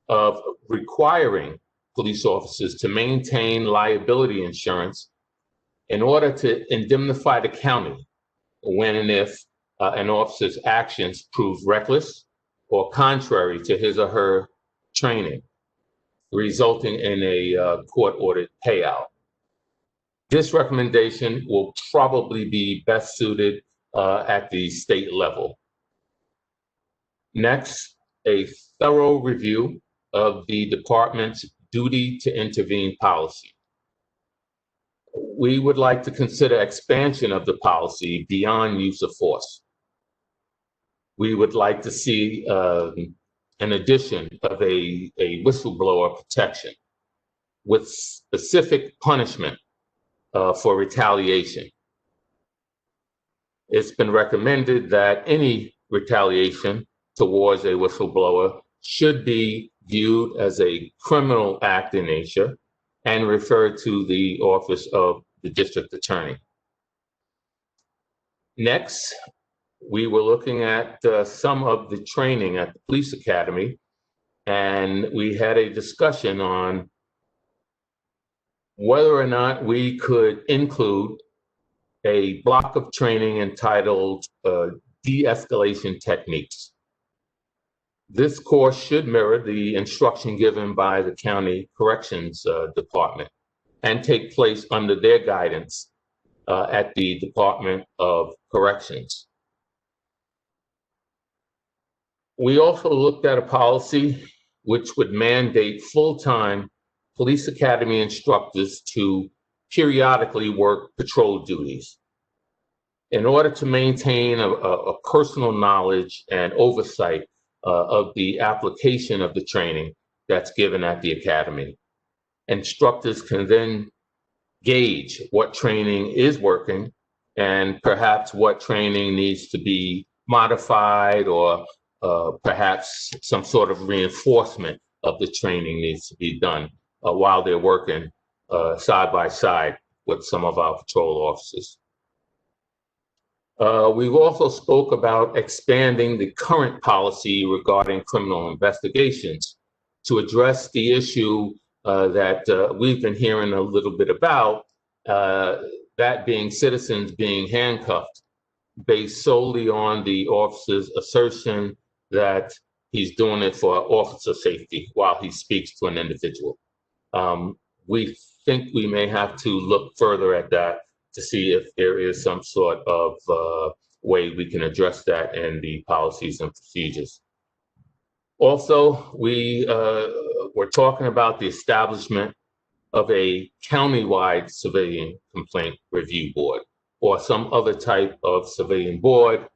of requiring police officers to maintain liability insurance in order to indemnify the county when and if an officer's actions prove reckless, or contrary to his or her training, resulting in a court-ordered payout. This recommendation will probably be best suited at the state level. Next, a thorough review of the department's duty to intervene policy. We would like to consider expansion of the policy beyond use of force. We would like to see an addition of a whistleblower protection with specific punishment for retaliation. It's been recommended that any retaliation towards a whistleblower should be viewed as a criminal act in nature and referred to the office of the district attorney. Next, we were looking at some of the training at the police academy, and we had a discussion on whether or not we could include a block of training entitled de-escalation techniques. This course should mirror the instruction given by the county corrections department and take place under their guidance at the Department of Corrections. We also looked at a policy which would mandate full-time police academy instructors to periodically work patrol duties in order to maintain a personal knowledge and oversight of the application of the training that's given at the academy. Instructors can then gauge what training is working and perhaps what training needs to be modified, or perhaps some sort of reinforcement of the training needs to be done while they're working side by side with some of our patrol officers. We've also spoke about expanding the current policy regarding criminal investigations to address the issue that we've been hearing a little bit about, that being citizens being handcuffed based solely on the officer's assertion that he's doing it for officer safety while he speaks to an individual. We think we may have to look further at that to see if there is some sort of way we can address that in the policies and procedures. Also, we were talking about the establishment of a countywide civilian complaint review board or some other type of civilian board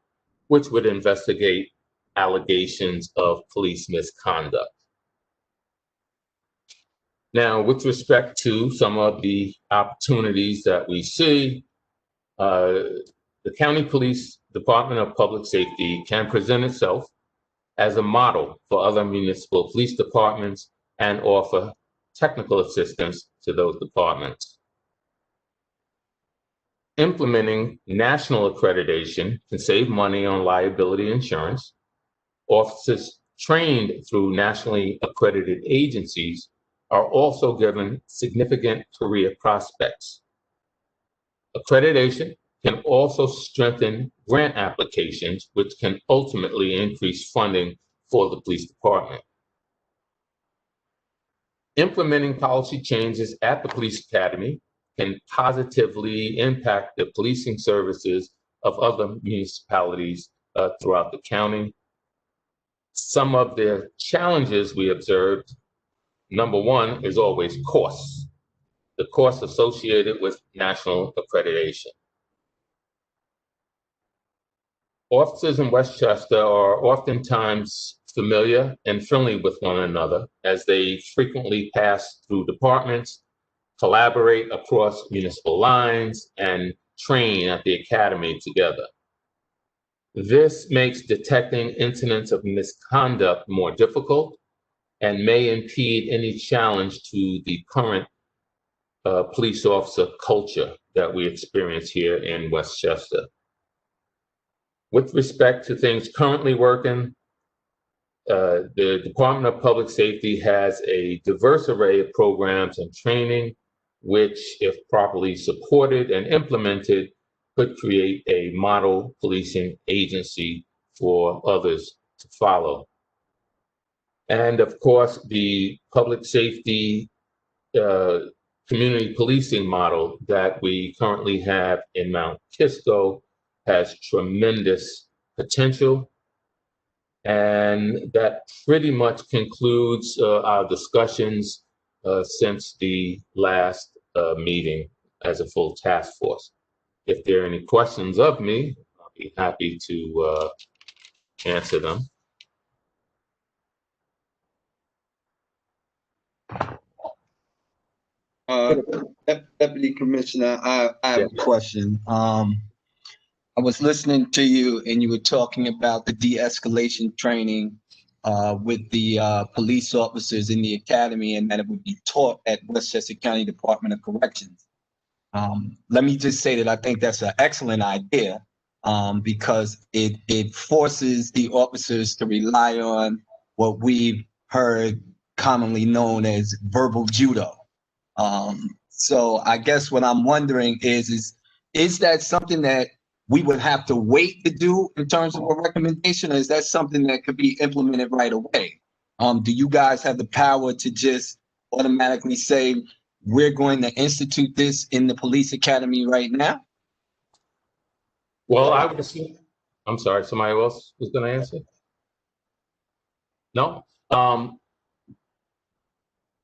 which would investigate allegations of police misconduct. Now, with respect to some of the opportunities that we see, the County Police Department of Public Safety can present itself as a model for other municipal police departments and offer technical assistance to those departments. Implementing national accreditation can save money on liability insurance. Officers trained through nationally accredited agencies are also given significant career prospects. Accreditation can also strengthen grant applications, which can ultimately increase funding for the police department. Implementing policy changes at the police academy can positively impact the policing services of other municipalities throughout the county. Some of the challenges we observed, number one, is always costs, the costs associated with national accreditation. Officers in Westchester are oftentimes familiar and friendly with one another as they frequently pass through departments, collaborate across municipal lines, and train at the academy together. This makes detecting incidents of misconduct more difficult and may impede any challenge to the current police officer culture that we experience here in Westchester. With respect to things currently working, the Department of Public Safety has a diverse array of programs and training, which, if properly supported and implemented, could create a model policing agency for others to follow. And of course, the public safety community policing model that we currently have in Mount Kisco has tremendous potential. And that pretty much concludes our discussions since the last meeting as a full task force. If there are any questions of me, I'll be happy to answer them. Deputy Commissioner, I have a question. I was listening to you and you were talking about the de-escalation training with the police officers in the academy, and that it would be taught at Westchester County Department of Corrections. Let me just say that I think that's an excellent idea because it forces the officers to rely on what we've heard commonly known as verbal judo. So I guess what I'm wondering is that something that we would have to wait to do in terms of a recommendation, or is that something that could be implemented right away? Do you guys have the power to just automatically say, we're going to institute this in the police academy right now? Well, I would assume, I'm sorry, somebody else was going to answer? No?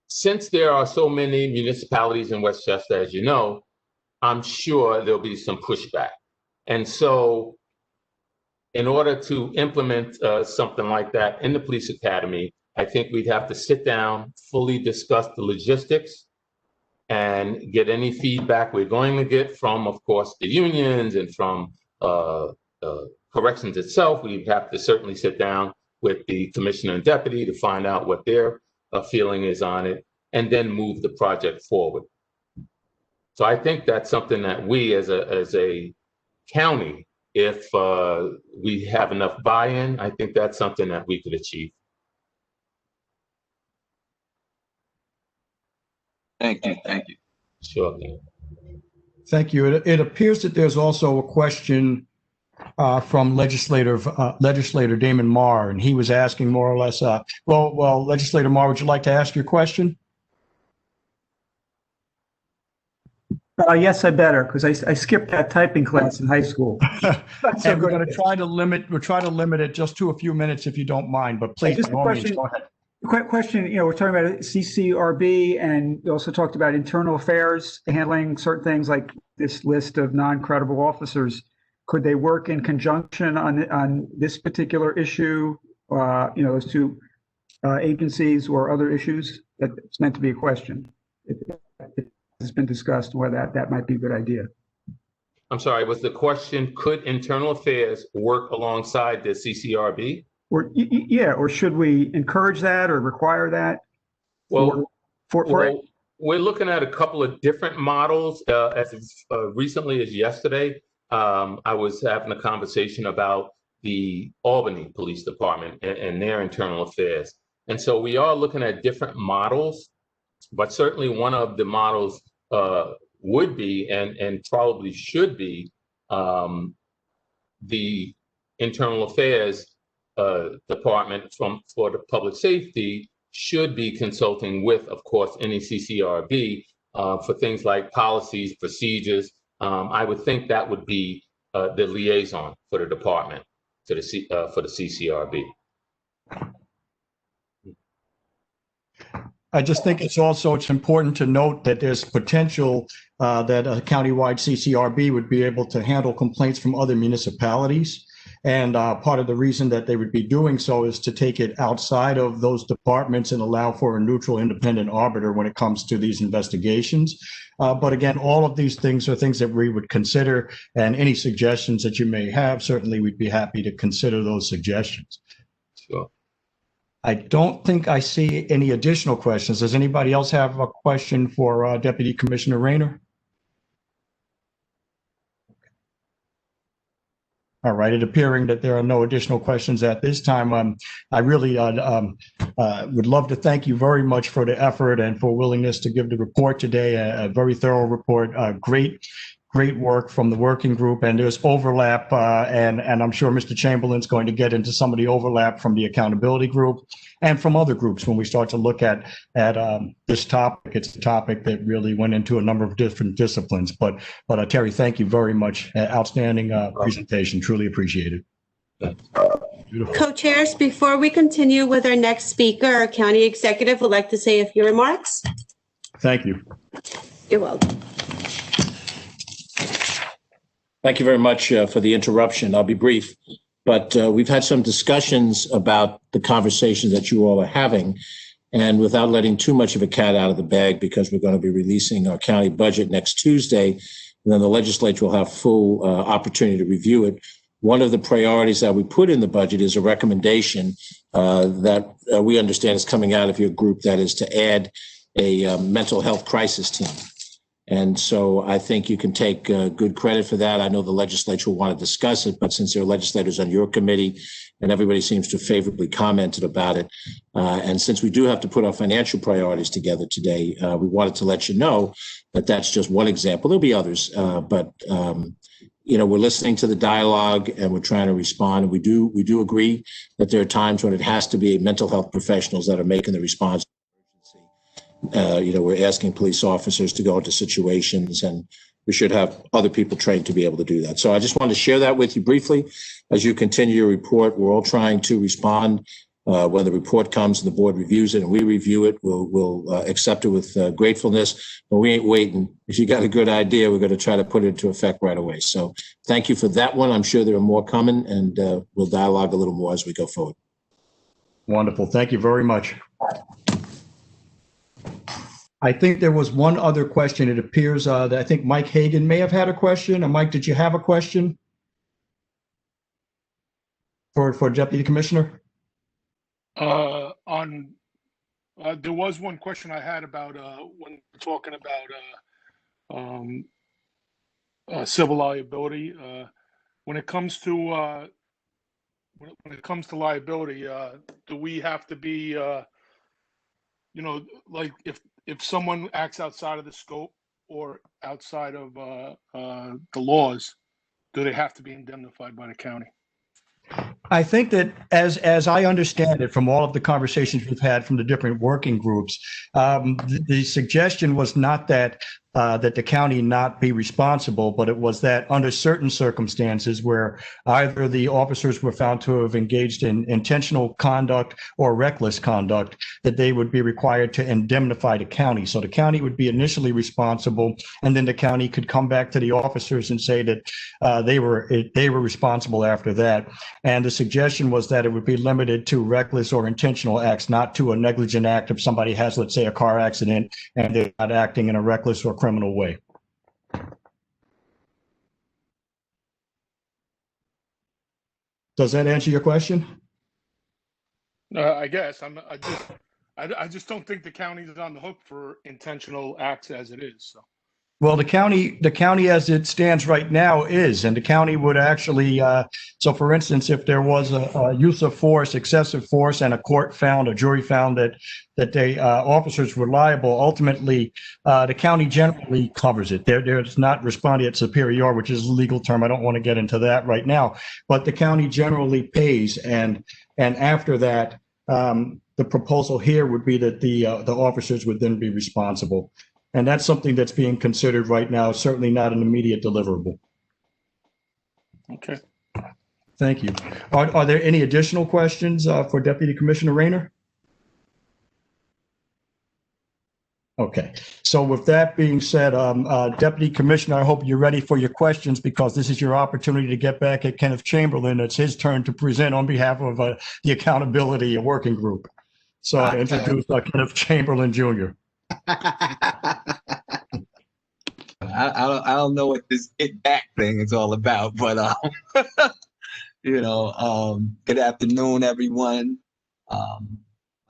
Since there are so many municipalities in Westchester, as you know, I'm sure there'll be some pushback. And so in order to implement something like that in the police academy, I think we'd have to sit down, fully discuss the logistics, and get any feedback we're going to get from, of course, the unions and from corrections itself. We'd have to certainly sit down with the commissioner and deputy to find out what their feeling is on it, and then move the project forward. So I think that's something that we as a county, if we have enough buy-in, I think that's something that we could achieve. Thank you. Thank you. Sure. Thank you. It appears that there's also a question from Legislator Damon Marr, and he was asking more or less, well, Legislator Marr, would you like to ask your question? Yes, I better, because I skipped that typing class in high school. And we're going to try to limit it just to a few minutes if you don't mind, but please, Just a question, go ahead. Question, we're talking about CCRB, and you also talked about internal affairs handling certain things like this list of non-credible officers. Could they work in conjunction on this particular issue, those two agencies or other issues? That's meant to be a question. It's been discussed whether that might be a good idea. I'm sorry, was the question, could internal affairs work alongside the CCRB? Or or should we encourage that or require that? Well, we're looking at a couple of different models. As recently as yesterday, I was having a conversation about the Albany Police Department and their internal affairs. And so we are looking at different models, but certainly one of the models would be and probably should be the internal affairs department for the public safety should be consulting with, of course, any CCRB for things like policies, procedures. I would think that would be the liaison for the department to for the CCRB. I just think it's important to note that there's potential that a countywide CCRB would be able to handle complaints from other municipalities. And part of the reason that they would be doing so is to take it outside of those departments and allow for a neutral, independent arbiter when it comes to these investigations. But again, all of these things are things that we would consider, and any suggestions that you may have, certainly we'd be happy to consider those suggestions. Sure. I don't think I see any additional questions. Does anybody else have a question for Deputy Commissioner Rayner? All right, it appearing that there are no additional questions at this time. I really would love to thank you very much for the effort and for willingness to give the report today, a very thorough report, great great work from the working group, and there's overlap, and I'm sure Mr. Chamberlain's going to get into some of the overlap from the accountability group and from other groups when we start to look at this topic. It's a topic that really went into a number of different disciplines. But Terry, thank you very much. Outstanding presentation. Truly appreciate it. Beautiful. Co-chairs, before we continue with our next speaker, our county executive would like to say a few remarks. Thank you. You're welcome. Thank you very much for the interruption. I'll be brief, but we've had some discussions about the conversations that you all are having, and without letting too much of a cat out of the bag, because we're going to be releasing our county budget next Tuesday, and then the legislature will have full opportunity to review it. One of the priorities that we put in the budget is a recommendation that we understand is coming out of your group, that is to add a mental health crisis team. And so I think you can take good credit for that. I know the legislature will want to discuss it, but since there are legislators on your committee and everybody seems to have favorably commented about it, and since we do have to put our financial priorities together today, we wanted to let you know that that's just one example. There'll be others, but you know, we're listening to the dialogue and we're trying to respond. And we do agree that there are times when it has to be mental health professionals that are making the response. You know, we're asking police officers to go into situations, and we should have other people trained to be able to do that. So I just wanted to share that with you briefly. As you continue your report, we're all trying to respond. When the report comes and the board reviews it and we review it, we'll accept it with gratefulness, but we ain't waiting. If you got a good idea, we're going to try to put it into effect right away. So thank you for that one. I'm sure there are more coming, and we'll dialogue a little more as we go forward. Wonderful. Thank you very much. I think there was one other question. It appears that I think Mike Hagan may have had a question. Mike, did you have a question for Deputy Commissioner? There was one question I had about when we're talking about civil liability. When it comes to liability, do we have to be, you know, like if someone acts outside of the scope or outside of the laws, do they have to be indemnified by the county? I think that as I understand it from all of the conversations we've had from the different working groups, the suggestion was not that that the county not be responsible, but it was that under certain circumstances where either the officers were found to have engaged in intentional conduct or reckless conduct, that they would be required to indemnify the county. So the county would be initially responsible, and then the county could come back to the officers and say that they were responsible after that. And the suggestion was that it would be limited to reckless or intentional acts, not to a negligent act if somebody has, let's say, a car accident and they're not acting in a reckless or criminal way. Does that answer your question? I guess I just don't think the county is on the hook for intentional acts as it is. So. Well, the county as it stands right now is, and the county would actually, so for instance, if there was a use of force, excessive force, and a jury found that the officers were liable, ultimately, the county generally covers it. There's not respondeat superior, which is a legal term. I don't want to get into that right now, but the county generally pays, and after that, the proposal here would be that the officers would then be responsible. And that's something that's being considered right now, certainly not an immediate deliverable. Okay. Thank you. Are there any additional questions for Deputy Commissioner Rayner? Okay. So with that being said, Deputy Commissioner, I hope you're ready for your questions, because this is your opportunity to get back at Kenneth Chamberlain. It's his turn to present on behalf of the Accountability Working Group. So I introduce Kenneth Chamberlain Jr. I don't know what this get back thing is all about, but you know, good afternoon, everyone. My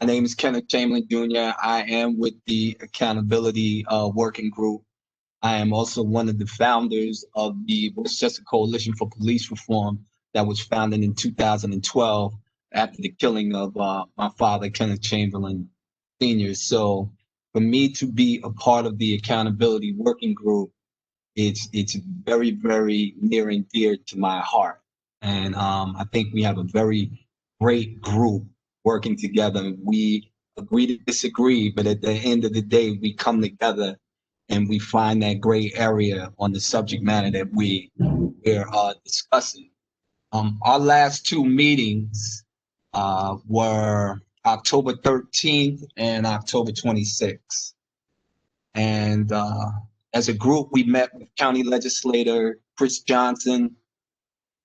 name is Kenneth Chamberlain Jr. I am with the Accountability Working Group. I am also one of the founders of the Westchester Coalition for Police Reform that was founded in 2012 after the killing of my father, Kenneth Chamberlain Sr. So for me to be a part of the Accountability Working Group it's very, very near and dear to my heart. And I think we have a very great group working together. We agree to disagree, but at the end of the day, we come together and we find that gray area on the subject matter that we're discussing. Our last two meetings were October 13th and October 26th. And as a group, we met with County Legislator Chris Johnson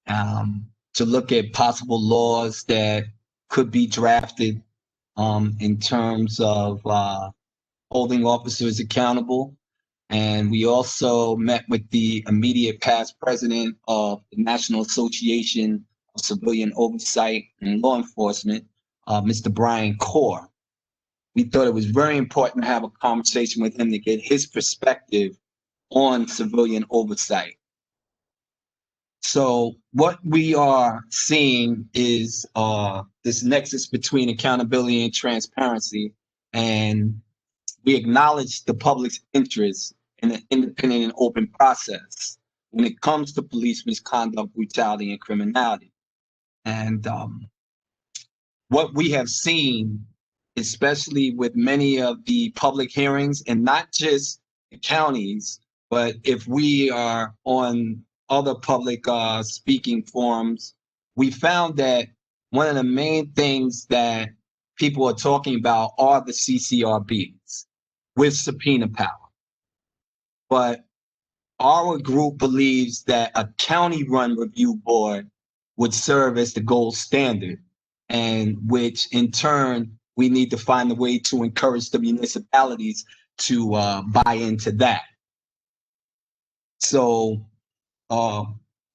to look at possible laws that could be drafted in terms of holding officers accountable. And we also met with the immediate past president of the National Association of Civilian Oversight and Law Enforcement, Mr. Brian Core. We thought it was very important to have a conversation with him to get his perspective on civilian oversight. So what we are seeing is this nexus between accountability and transparency, and we acknowledge the public's interest in an independent and open process when it comes to police misconduct, brutality, and criminality. And what we have seen, especially with many of the public hearings, and not just the counties, but if we are on other public speaking forums, we found that one of the main things that people are talking about are the CCRBs with subpoena power. But our group believes that a county-run review board would serve as the gold standard, and which in turn, we need to find a way to encourage the municipalities to buy into that. So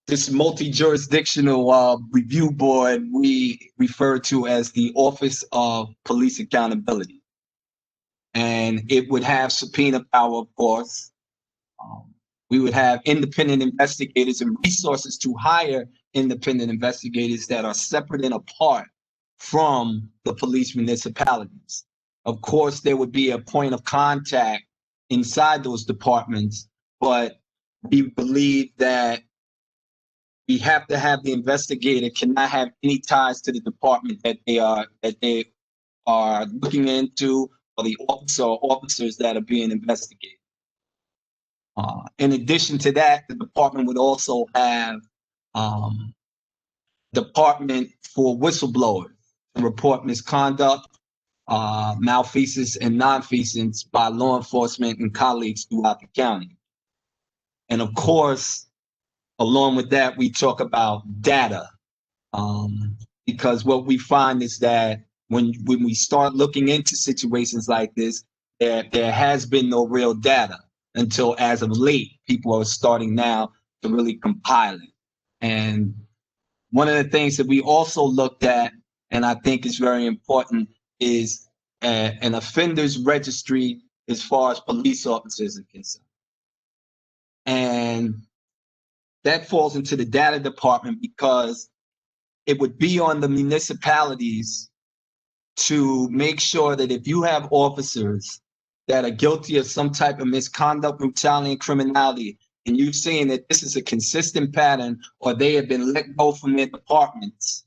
this multi-jurisdictional review board we refer to as the Office of Police Accountability. And it would have subpoena power, of course. We would have independent investigators and resources to hire independent investigators that are separate and apart from the police municipalities. Of course, there would be a point of contact inside those departments, but we believe that we have to have the investigator cannot have any ties to the department that they are looking into, or the officer or officers that are being investigated. In addition to that, the department would also have department for whistleblowers to report misconduct, malfeasance, and nonfeasance by law enforcement and colleagues throughout the county. And of course, along with that, we talk about data, because what we find is that when we start looking into situations like this, there has been no real data until as of late, people are starting now to really compile it. And one of the things that we also looked at, and I think is very important, is an offenders registry as far as police officers are concerned. And that falls into the data department because it would be on the municipalities to make sure that if you have officers that are guilty of some type of misconduct, brutality, and criminality, and you're saying that this is a consistent pattern, or they have been let go from their departments,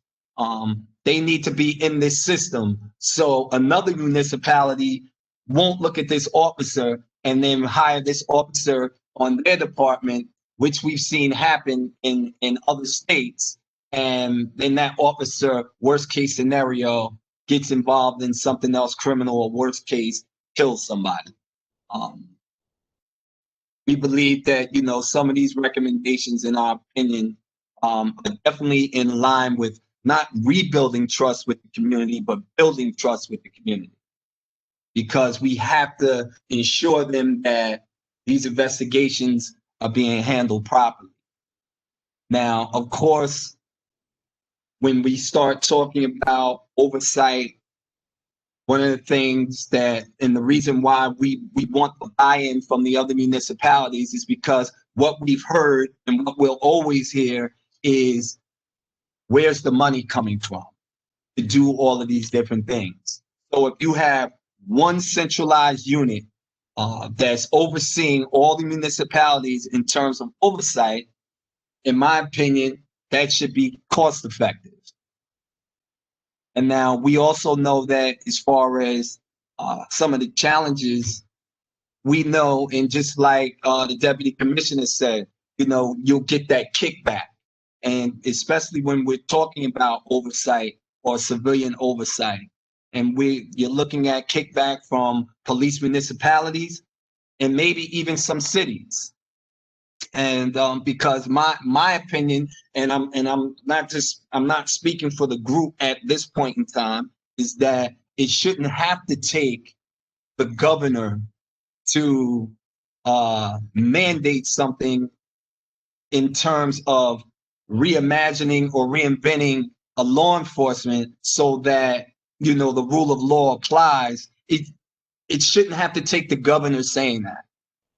they need to be in this system. So another municipality won't look at this officer and then hire this officer on their department, which we've seen happen in other states. And then that officer, worst case scenario, gets involved in something else criminal, or worst case, kills somebody. We believe that, some of these recommendations, in our opinion, are definitely in line with not rebuilding trust with the community, but building trust with the community. Because we have to ensure them that these investigations are being handled properly. Now, of course, when we start talking about oversight, one of the things that, and the reason why we want the buy-in from the other municipalities, is because what we've heard and what we'll always hear is, where's the money coming from to do all of these different things? So if you have one centralized unit that's overseeing all the municipalities in terms of oversight, in my opinion, that should be cost effective. And now we also know that as far as some of the challenges, we know, and just like the deputy commissioner said, you know, you'll get that kickback. And especially when we're talking about oversight or civilian oversight, and you're looking at kickback from police municipalities and maybe even some cities. And because my opinion, and I'm not speaking for the group at this point in time, is that it shouldn't have to take the governor to mandate something in terms of reimagining or reinventing a law enforcement so that, you know, the rule of law applies. It shouldn't have to take the governor saying that.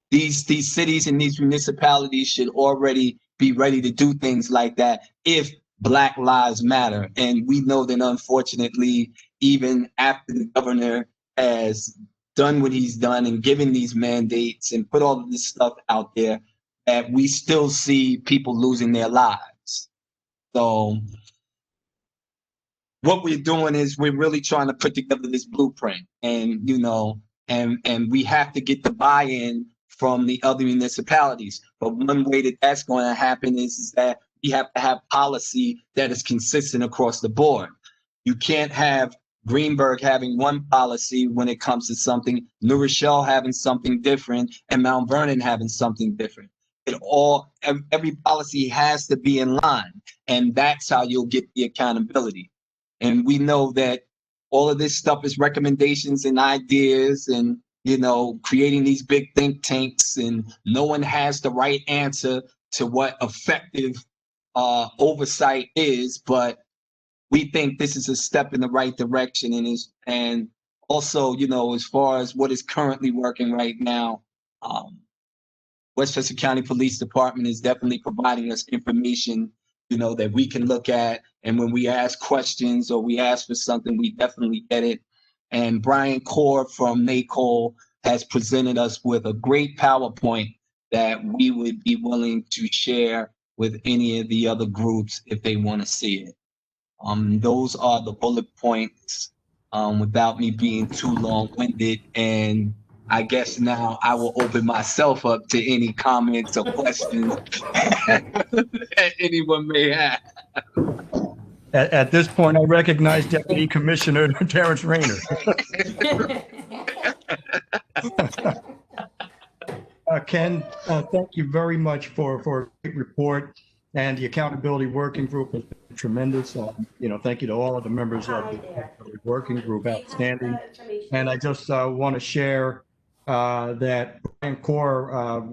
These cities and these municipalities should already be ready to do things like that if Black Lives Matter. And we know that unfortunately, even after the governor has done what he's done and given these mandates and put all of this stuff out there, that we still see people losing their lives. So what we're doing is we're really trying to put together this blueprint, and, you know, and we have to get the buy-in from the other municipalities. But one way that that's going to happen is that we have to have policy that is consistent across the board. You can't have Greenberg having one policy when it comes to something, New Rochelle having something different, and Mount Vernon having something different. Every policy has to be in line, and that's how you'll get the accountability. And we know that all of this stuff is recommendations and ideas, and, you know, creating these big think tanks, and no one has the right answer to what effective oversight is, but we think this is a step in the right direction. And also, you know, as far as what is currently working right now, Westchester County Police Department is definitely providing us information, you know, that we can look at. And when we ask questions or we ask for something, we definitely get it. And Brian Core from NACOL has presented us with a great PowerPoint that we would be willing to share with any of the other groups if they want to see it. Those are the bullet points, without me being too long-winded. And I guess now I will open myself up to any comments or questions that anyone may have. At this point, I recognize Deputy Commissioner Terrence Rayner. Ken, thank you very much for a great report, and the accountability working group has been tremendous. You know, thank you to all of the members of the working group, outstanding. And I just want to share that Brian Core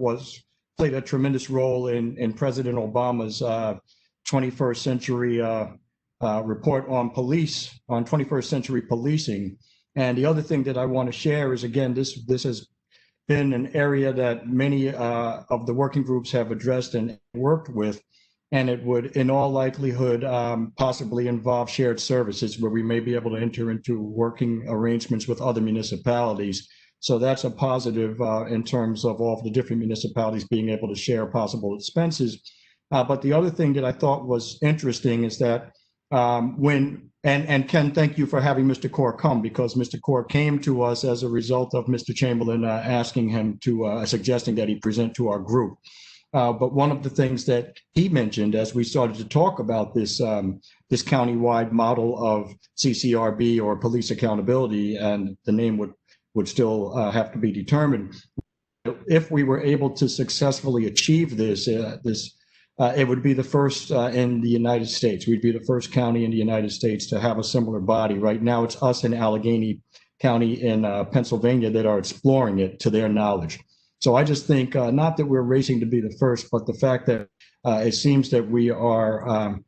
played a tremendous role in President Obama's 21st century report on 21st century policing. And the other thing that I want to share is, again, this has been an area that many of the working groups have addressed and worked with, and it would, in all likelihood, possibly involve shared services where we may be able to enter into working arrangements with other municipalities. So that's a positive in terms of all of the different municipalities being able to share possible expenses. But the other thing that I thought was interesting is that and Ken, thank you for having Mr. Core come, because Mr. Core came to us as a result of Mr. Chamberlain asking him to, suggesting that he present to our group. But one of the things that he mentioned as we started to talk about this this countywide model of CCRB, or police accountability, and the name would still have to be determined. If we were able to successfully achieve this, it would be the first in the United States. We'd be the first county in the United States to have a similar body. Right now, it's us in Allegheny County in Pennsylvania that are exploring it to their knowledge. So I just think not that we're racing to be the first, but the fact that it seems that we are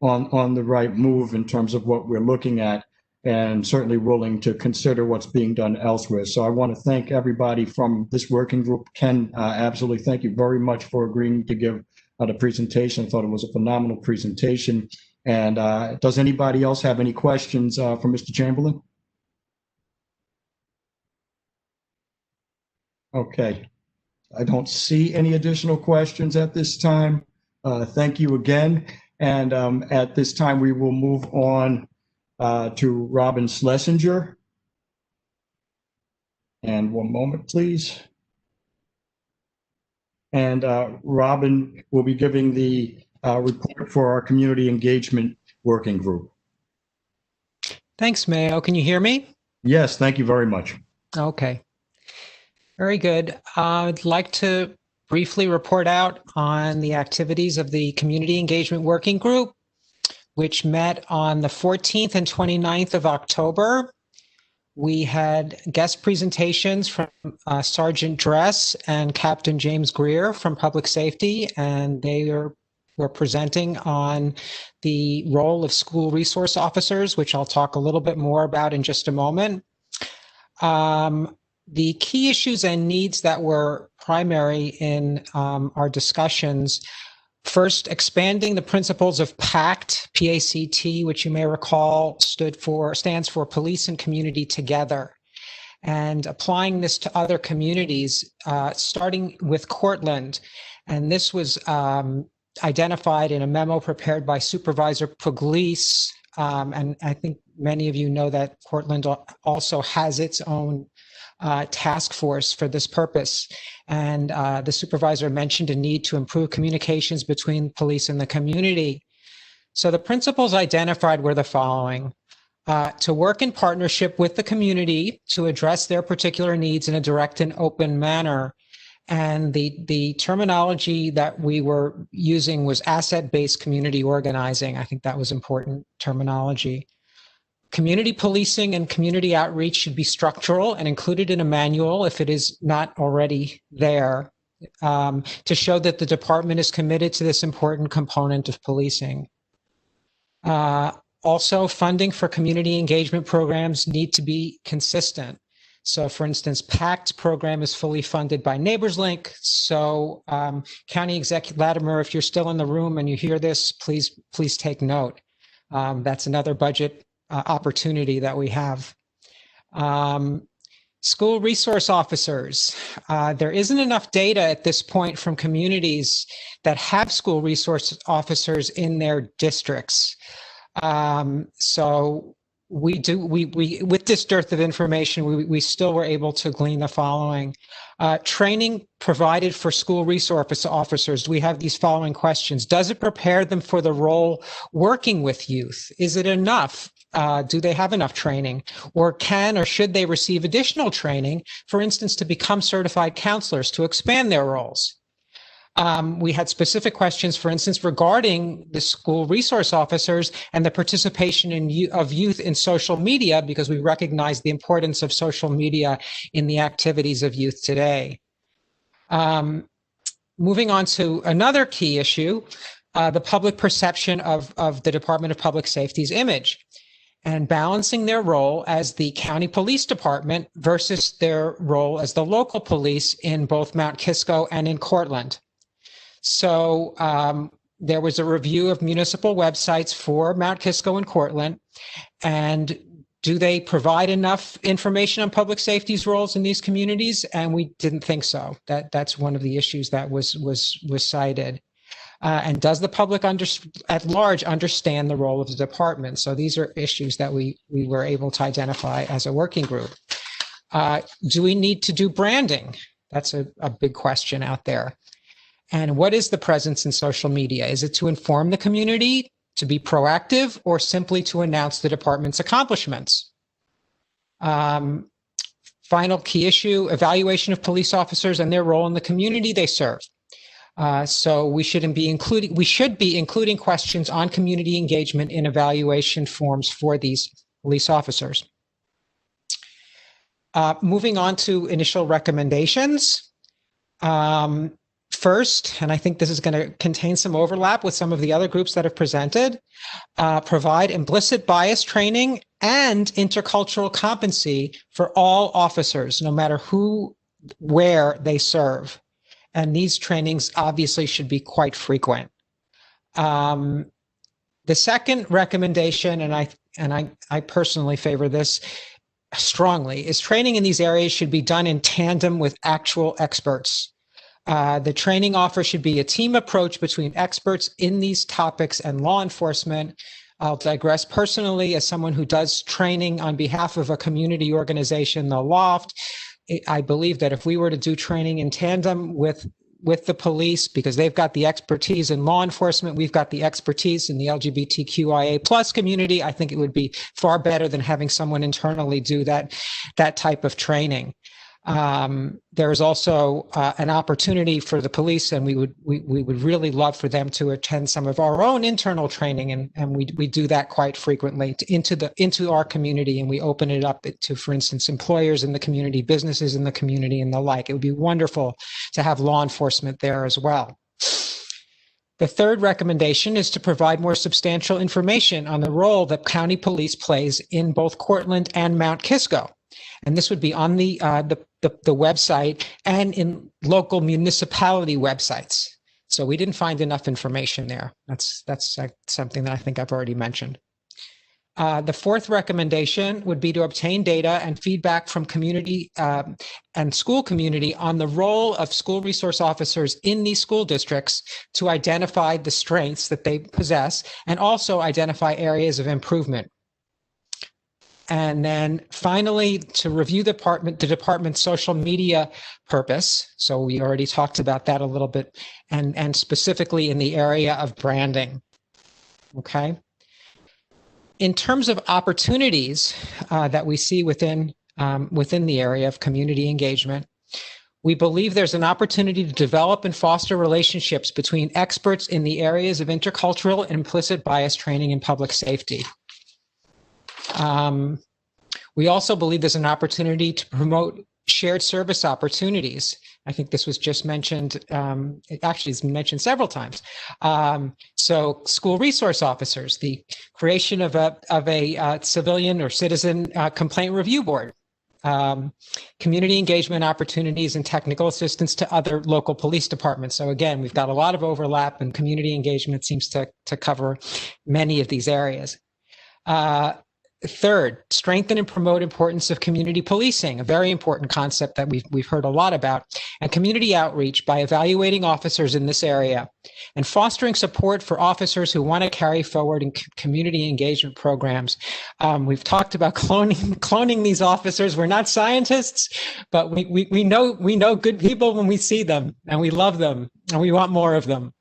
on the right move in terms of what we're looking at, and certainly willing to consider what's being done elsewhere. So I want to thank everybody from this working group. Ken, absolutely thank you very much for agreeing to give the presentation. I thought it was a phenomenal presentation. And does anybody else have any questions for Mr. Chamberlain? Okay. I don't see any additional questions at this time. Thank you again. And at this time, we will move on to Robin Schlesinger. And one moment, please. And Robin will be giving the report for our Community Engagement Working Group. Thanks, Mayo. Can you hear me? Yes, thank you very much. Okay. Very good. I'd like to briefly report out on the activities of the Community Engagement Working Group, which met on the 14th and 29th of October. We had guest presentations from Sergeant Dress and Captain James Greer from Public Safety, and they were presenting on the role of school resource officers, which I'll talk a little bit more about in just a moment. The key issues and needs that were primary in our discussions: first, expanding the principles of PACT, P-A-C-T, which you may recall stands for Police and Community Together, and applying this to other communities, starting with Cortland. And this was identified in a memo prepared by Supervisor Pugliese. And I think many of you know that Cortland also has its own task force for this purpose. And the supervisor mentioned a need to improve communications between police and the community. So the principles identified were the following: to work in partnership with the community to address their particular needs in a direct and open manner. And the terminology that we were using was asset-based community organizing. I think that was important terminology. Community policing and community outreach should be structural and included in a manual if it is not already there, to show that the department is committed to this important component of policing. Also, funding for community engagement programs need to be consistent. So, for instance, PACT's program is fully funded by NeighborsLink. So, County Executive Latimer, if you're still in the room and you hear this, please take note. That's another budget opportunity that we have. School resource officers. There isn't enough data at this point from communities that have school resource officers in their districts. So we with this dearth of information, we still were able to glean the following. Training provided for school resource officers. We have these following questions. Does it prepare them for the role working with youth? Is it enough? Do they have enough training? Or can or should they receive additional training, for instance, to become certified counselors, to expand their roles? We had specific questions, for instance, regarding the school resource officers and the participation of youth in social media, because we recognize the importance of social media in the activities of youth today. Moving on to another key issue, the public perception of the Department of Public Safety's image, and balancing their role as the county police department versus their role as the local police in both Mount Kisco and in Cortland. So there was a review of municipal websites for Mount Kisco and Cortland, and do they provide enough information on public safety's roles in these communities? And we didn't think so. That's one of the issues that was cited. And does the public at large understand the role of the department? So these are issues that we were able to identify as a working group. Do we need to do branding? That's a big question out there. And what is the presence in social media? Is it to inform the community, to be proactive, or simply to announce the department's accomplishments? Final key issue, evaluation of police officers and their role in the community they serve. So we should be including questions on community engagement in evaluation forms for these police officers. Moving on to initial recommendations. First, and I think this is going to contain some overlap with some of the other groups that have presented, provide implicit bias training and intercultural competency for all officers, no matter where they serve. And these trainings obviously should be quite frequent. The second recommendation, and I personally favor this, strongly is training in these areas should be done in tandem with actual experts. The training offer should be a team approach between experts in these topics and law enforcement. I'll digress. Personally, as someone who does training on behalf of a community organization, the Loft, I believe that if we were to do training in tandem with the police, because they've got the expertise in law enforcement, we've got the expertise in the LGBTQIA plus community, I think it would be far better than having someone internally do that type of training. There is also an opportunity for the police, and we would really love for them to attend some of our own internal training, and we do that quite frequently into our community, and we open it up to, for instance, employers in the community, businesses in the community, and the like. It would be wonderful to have law enforcement there as well. The third recommendation is to provide more substantial information on the role that county police plays in both Cortland and Mount Kisco. And this would be on the website and in local municipality websites. So we didn't find enough information there. That's something that I think I've already mentioned. The fourth recommendation would be to obtain data and feedback from community and school community on the role of school resource officers in these school districts to identify the strengths that they possess and also identify areas of improvement. And then finally, to review the department's social media purpose. So we already talked about that a little bit, and specifically in the area of branding. Okay. In terms of opportunities that we see within the area of community engagement, we believe there's an opportunity to develop and foster relationships between experts in the areas of intercultural and implicit bias training and public safety. We also believe there's an opportunity to promote shared service opportunities. I think this was just mentioned. It actually has been mentioned several times. So school resource officers, the creation of a civilian or citizen complaint review board, community engagement opportunities and technical assistance to other local police departments. So again, we've got a lot of overlap, and community engagement seems to cover many of these areas. Third, strengthen and promote importance of community policing, a very important concept that we've heard a lot about, and community outreach by evaluating officers in this area and fostering support for officers who want to carry forward in community engagement programs. We've talked about cloning these officers. We're not scientists, but we know good people when we see them, and we love them, and we want more of them.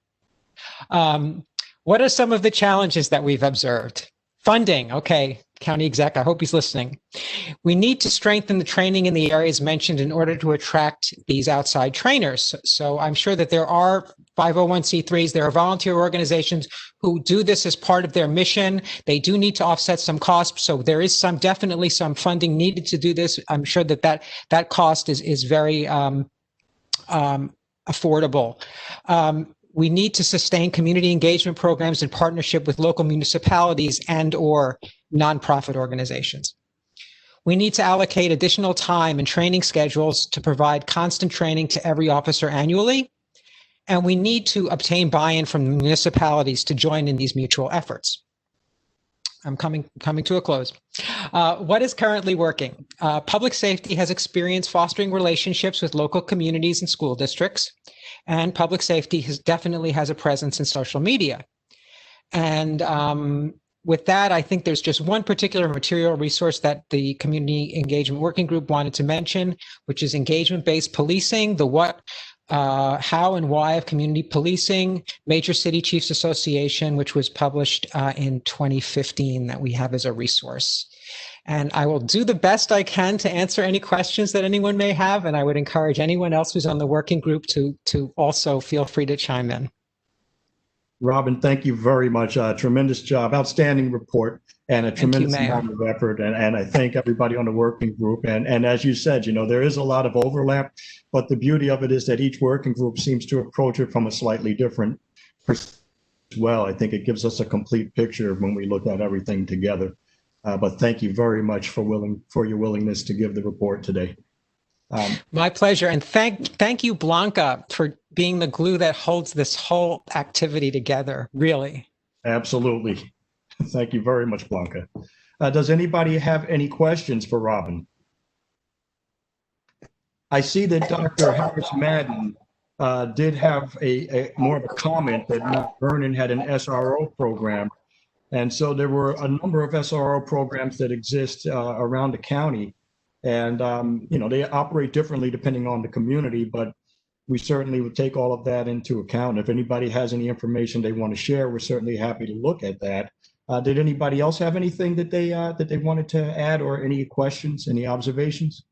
What are some of the challenges that we've observed? Funding, okay. County exec, I hope he's listening. We need to strengthen the training in the areas mentioned in order to attract these outside trainers. So I'm sure that there are 501c3s, there are volunteer organizations who do this as part of their mission. They do need to offset some costs. So there is definitely some funding needed to do this. I'm sure that cost is very affordable. We need to sustain community engagement programs in partnership with local municipalities and/or nonprofit organizations. We need to allocate additional time and training schedules to provide constant training to every officer annually. And we need to obtain buy-in from municipalities to join in these mutual efforts. I'm coming to a close. What is currently working? Public safety has experience fostering relationships with local communities and school districts, and public safety definitely has a presence in social media. And with that, I think there's just one particular material resource that the Community Engagement Working Group wanted to mention, which is engagement-based policing, the what, how and why of community policing, Major City Chiefs Association, which was published in 2015 that we have as a resource. And I will do the best I can to answer any questions that anyone may have, and I would encourage anyone else who's on the working group to also feel free to chime in. Robin, thank you very much. Tremendous job, outstanding report, and a tremendous amount of effort. And I thank everybody on the working group. And as you said, there is a lot of overlap, but the beauty of it is that each working group seems to approach it from a slightly different perspective as well. I think it gives us a complete picture when we look at everything together. But thank you very much for your willingness to give the report today. My pleasure. And thank you, Blanca, for being the glue that holds this whole activity together, really. Absolutely. Thank you very much, Blanca. Does anybody have any questions for Robin? I see that Dr. Harris Madden did have a more of a comment that Mount Vernon had an SRO program. And so there were a number of SRO programs that exist around the county. And, you know, they operate differently depending on the community, but we certainly would take all of that into account. If anybody has any information they want to share, we're certainly happy to look at that. Did anybody else have anything that they wanted to add, or any questions, any observations?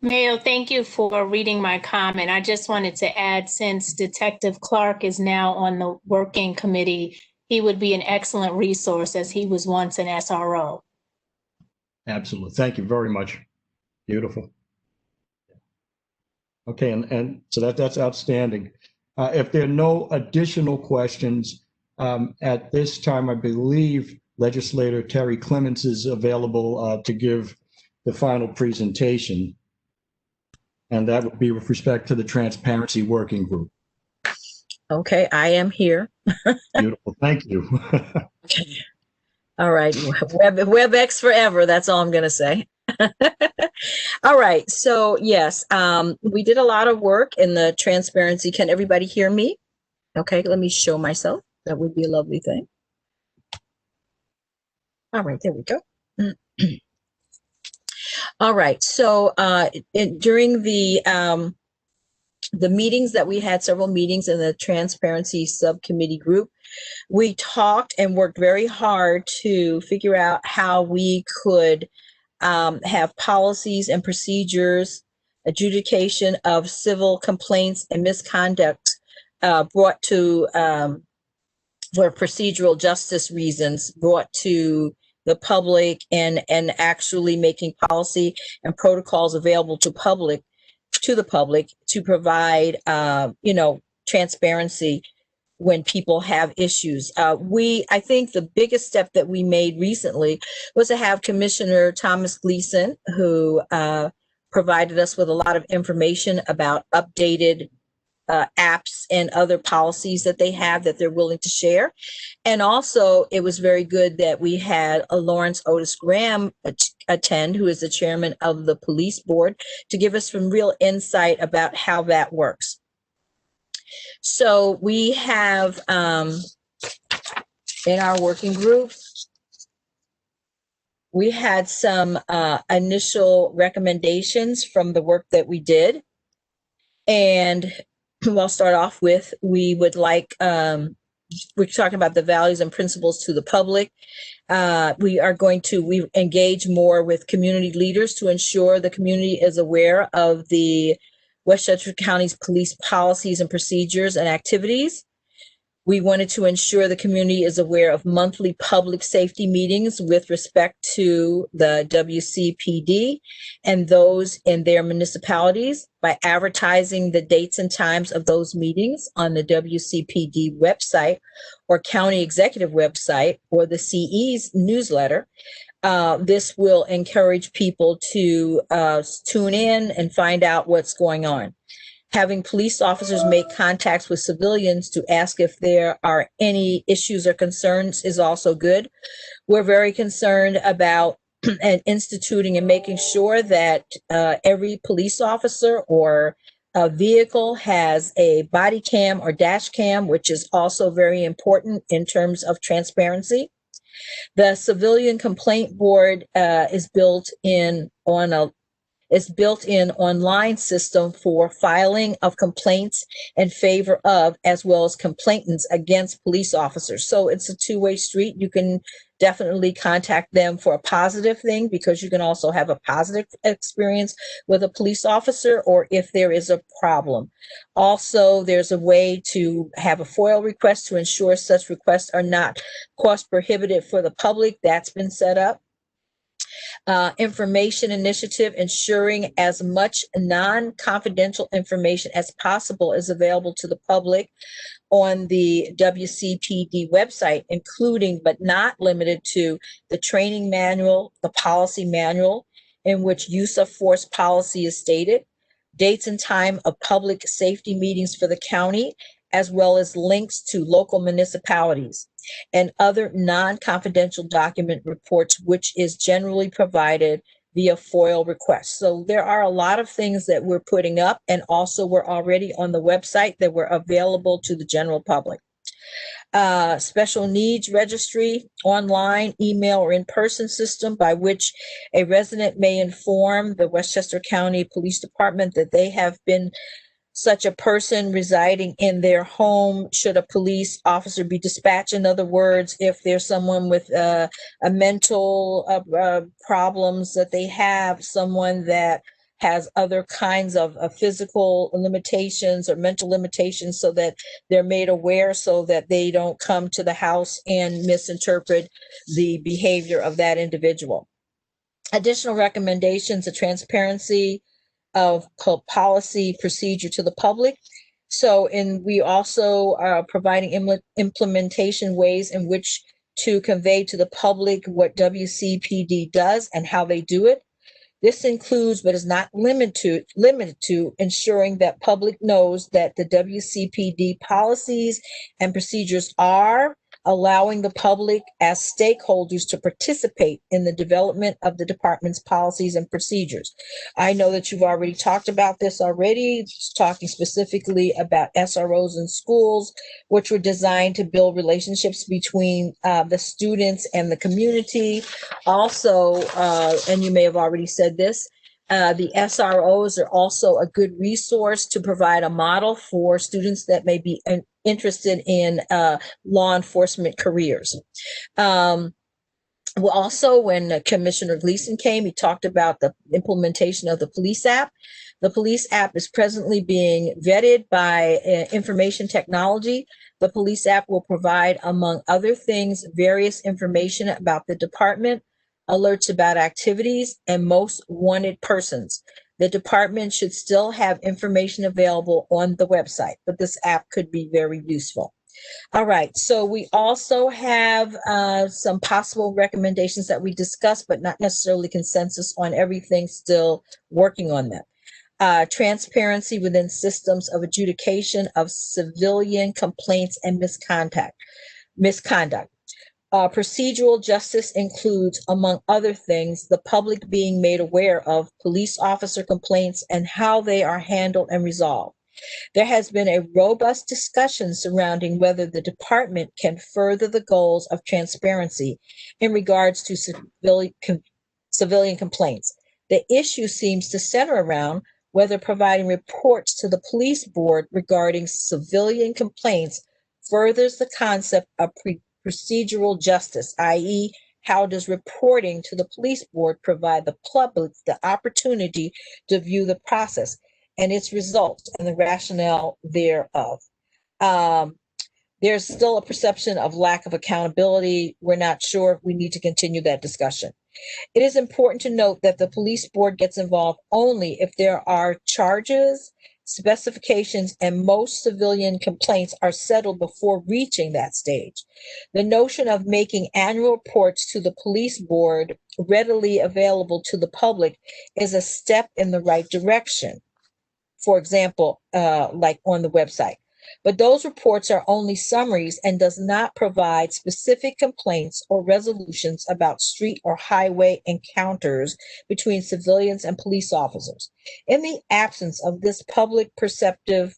Mayo, thank you for reading my comment. I just wanted to add, since Detective Clark is now on the working committee, he would be an excellent resource as he was once an SRO. Absolutely. Thank you very much. Beautiful. Okay, and so that's outstanding. If there are no additional questions at this time, I believe Legislator Terry Clements is available to give the final presentation. And that would be with respect to the Transparency Working Group. Okay, I am here. Beautiful, thank you. Okay. All right, WebEx forever, that's all I'm gonna say. All right, so yes, we did a lot of work in the transparency. Can everybody hear me? Okay, let me show myself. That would be a lovely thing. All right, there we go. All right, so during the meetings that we had, several meetings in the transparency subcommittee group, we talked and worked very hard to figure out how we could have policies and procedures, adjudication of civil complaints and misconduct brought to, for procedural justice reasons, brought to the public, and actually making policy and protocols available to the public to provide, you know, transparency when people have issues. I think the biggest step that we made recently was to have Commissioner Thomas Gleason, who provided us with a lot of information about updated apps and other policies that they have that they're willing to share. And also, it was very good that we had a Lawrence Otis Graham attend, who is the chairman of the police board, to give us some real insight about how that works. So we have in our working group, we had some initial recommendations from the work that we did. And I'll start off with, we would like, we're talking about the values and principles to the public. We engage more with community leaders to ensure the community is aware of the Westchester County's police policies and procedures and activities. We wanted to ensure the community is aware of monthly public safety meetings with respect to the WCPD and those in their municipalities by advertising the dates and times of those meetings on the WCPD website or county executive website or the CE's newsletter. This will encourage people to tune in and find out what's going on. Having police officers make contacts with civilians to ask if there are any issues or concerns is also good. We're very concerned about and instituting and making sure that every police officer or a vehicle has a body cam or dash cam, which is also very important in terms of transparency. The civilian complaint board is built in online system for filing of complaints in favor of, as well as complainants against police officers. So it's a two-way street. You can definitely contact them for a positive thing, because you can also have a positive experience with a police officer, or if there is a problem. Also, there's a way to have a FOIL request to ensure such requests are not cost prohibitive for the public. That's been set up. Information initiative, ensuring as much non-confidential information as possible is available to the public on the WCPD website, including but not limited to the training manual, the policy manual, in which use of force policy is stated, dates and time of public safety meetings for the county, as well as links to local municipalities and other non-confidential document reports, which is generally provided via FOIL requests. So there are a lot of things that we're putting up, and also we're already on the website that were available to the general public. Special needs registry, online, email, or in-person system by which a resident may inform the Westchester County Police Department that they have been such a person residing in their home should a police officer be dispatched. In other words, if there's someone with a mental problems that they have, someone that has other kinds of physical limitations or mental limitations, so that they're made aware so that they don't come to the house and misinterpret the behavior of that individual. Additional recommendations, a transparency of policy procedure to the public. So, we also are providing implementation ways in which to convey to the public what WCPD does and how they do it. This includes, but is not limited to ensuring that public knows that the WCPD policies and procedures are allowing the public as stakeholders to participate in the development of the department's policies and procedures. I know that you've already talked about this already, talking specifically about SROs in schools, which were designed to build relationships between the students and the community. Also, and you may have already said this, the SROs are also a good resource to provide a model for students that may be interested in law enforcement careers. Well, also, when Commissioner Gleason came, he talked about the implementation of the police app. The police app is presently being vetted by information technology. The police app will provide, among other things, various information about the department, alerts about activities, and most wanted persons. The department should still have information available on the website, but this app could be very useful. All right, so we also have some possible recommendations that we discussed, but not necessarily consensus on everything, still working on them. Transparency within systems of adjudication of civilian complaints and misconduct. Procedural justice includes, among other things, the public being made aware of police officer complaints and how they are handled and resolved. There has been a robust discussion surrounding whether the department can further the goals of transparency in regards to civilian complaints. The issue seems to center around whether providing reports to the police board regarding civilian complaints furthers the concept of procedural justice, i.e., how does reporting to the police board provide the public the opportunity to view the process and its results and the rationale thereof. There's still a perception of lack of accountability. We're not sure if we need to continue that discussion. It is important to note that the police board gets involved only if there are charges, specifications, and most civilian complaints are settled before reaching that stage. The notion of making annual reports to the police board readily available to the public is a step in the right direction. For example, like on the website. But those reports are only summaries and does not provide specific complaints or resolutions about street or highway encounters between civilians and police officers. In the absence of this public perceptive,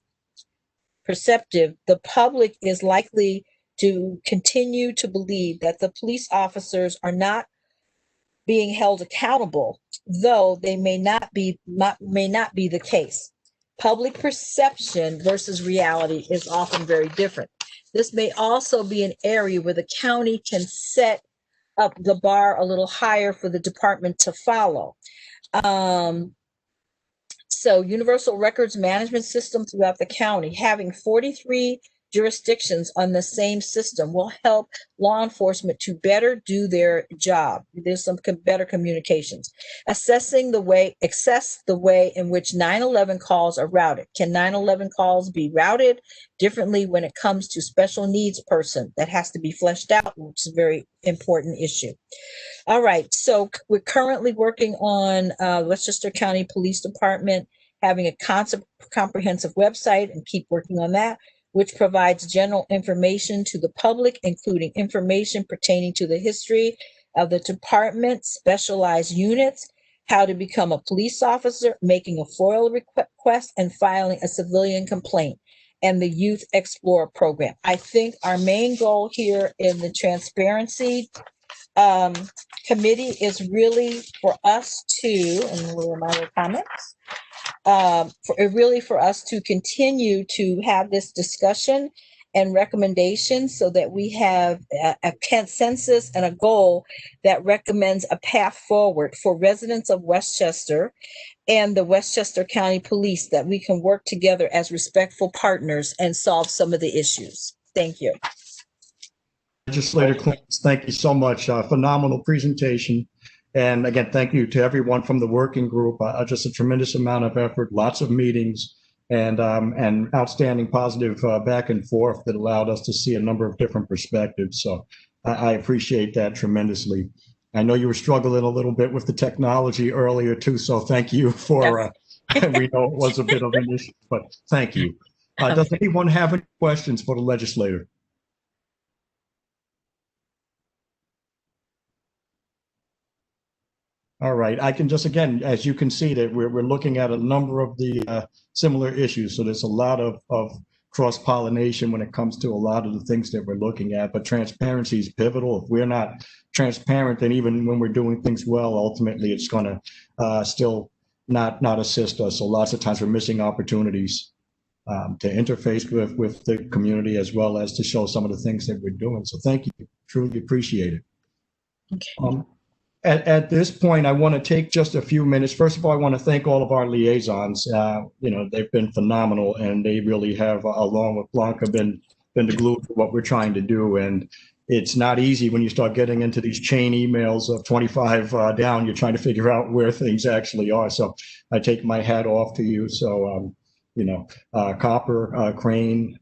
the public is likely to continue to believe that the police officers are not being held accountable, though they may not be the case. Public perception versus reality is often very different. This may also be an area where the county can set up the bar a little higher for the department to follow. So universal records management system throughout the county, having 43 jurisdictions on the same system will help law enforcement to better do their job. There's some better communications. Assess the way in which 911 calls are routed. Can 911 calls be routed differently when it comes to special needs person? That has to be fleshed out, which is a very important issue. All right, so we're currently working on Westchester County Police Department having a comprehensive website and keep working on that. which provides general information to the public, including information pertaining to the history of the department, specialized units, how to become a police officer, making a FOIL request, and filing a civilian complaint, and the Youth Explorer program. I think our main goal here in the transparency committee is really for us to, and where are my other comments? For us to continue to have this discussion and recommendations so that we have a consensus and a goal that recommends a path forward for residents of Westchester and the Westchester County Police, that we can work together as respectful partners and solve some of the issues. Thank you. Legislator Clements, thank you so much. Phenomenal presentation. And again, thank you to everyone from the working group. Just a tremendous amount of effort, lots of meetings, and outstanding positive back and forth that allowed us to see a number of different perspectives. So I appreciate that tremendously. I know you were struggling a little bit with the technology earlier too, so thank you for, we know it was a bit of an issue, but thank you. Does anyone have any questions for the legislator? All right, I can just, again, as you can see, that we're looking at a number of the similar issues. So there's a lot of cross-pollination when it comes to a lot of the things that we're looking at, but transparency is pivotal. If we're not transparent, then even when we're doing things well, ultimately it's gonna still not assist us. So lots of times we're missing opportunities to interface with the community, as well as to show some of the things that we're doing. So thank you, truly appreciate it. Okay. At this point, I want to take just a few minutes. First of all, I want to thank all of our liaisons. They've been phenomenal, and they really have, along with Blanca, been the glue to what we're trying to do. And it's not easy when you start getting into these chain emails of 25 down. You're trying to figure out where things actually are. So I take my hat off to you. So, Copper, Crane,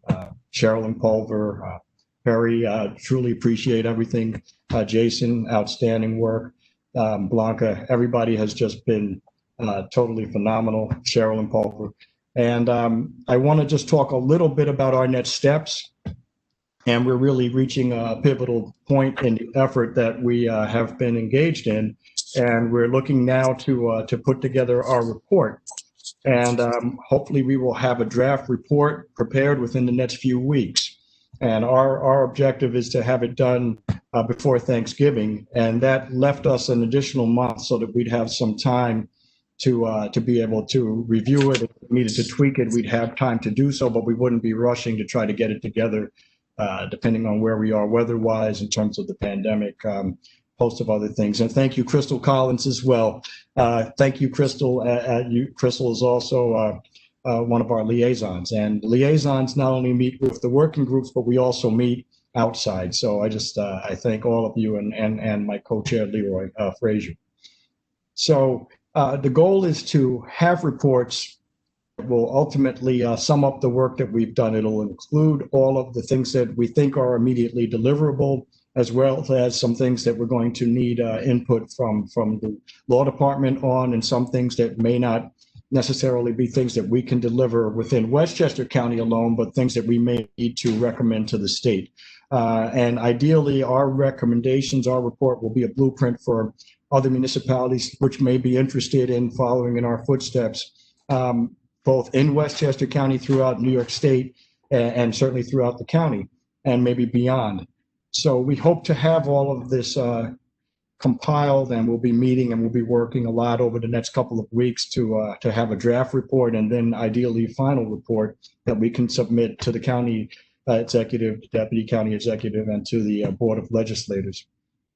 Sherilyn Pulver, Perry, truly appreciate everything. Jason, outstanding work. Blanca, everybody has just been totally phenomenal. Sherilyn Pulver. And I want to just talk a little bit about our next steps. And we're really reaching a pivotal point in the effort that we have been engaged in. And we're looking now to put together our report. And hopefully we will have a draft report prepared within the next few weeks. And our objective is to have it done before Thanksgiving. And that left us an additional month so that we'd have some time to be able to review it. If we needed to tweak it, we'd have time to do so, but we wouldn't be rushing to try to get it together, depending on where we are weather-wise in terms of the pandemic, host of other things. And thank you, Crystal Collins, as well. Thank you, Crystal. Crystal is also one of our liaisons, and liaisons not only meet with the working groups, but we also meet outside. So I thank all of you and my co-chair, Leroy Frazier. So the goal is to have reports that will ultimately sum up the work that we've done. It'll include all of the things that we think are immediately deliverable, as well as some things that we're going to need input from the law department on, and some things that may not necessarily be things that we can deliver within Westchester County alone, but things that we may need to recommend to the state. And ideally, our recommendations, our report will be a blueprint for other municipalities which may be interested in following in our footsteps, both in Westchester County, throughout New York State, and certainly throughout the county, and maybe beyond. So we hope to have all of this compiled, and we'll be meeting and we'll be working a lot over the next couple of weeks to have a draft report, and then ideally final report that we can submit to the county executive, deputy county executive, and to the board of legislators.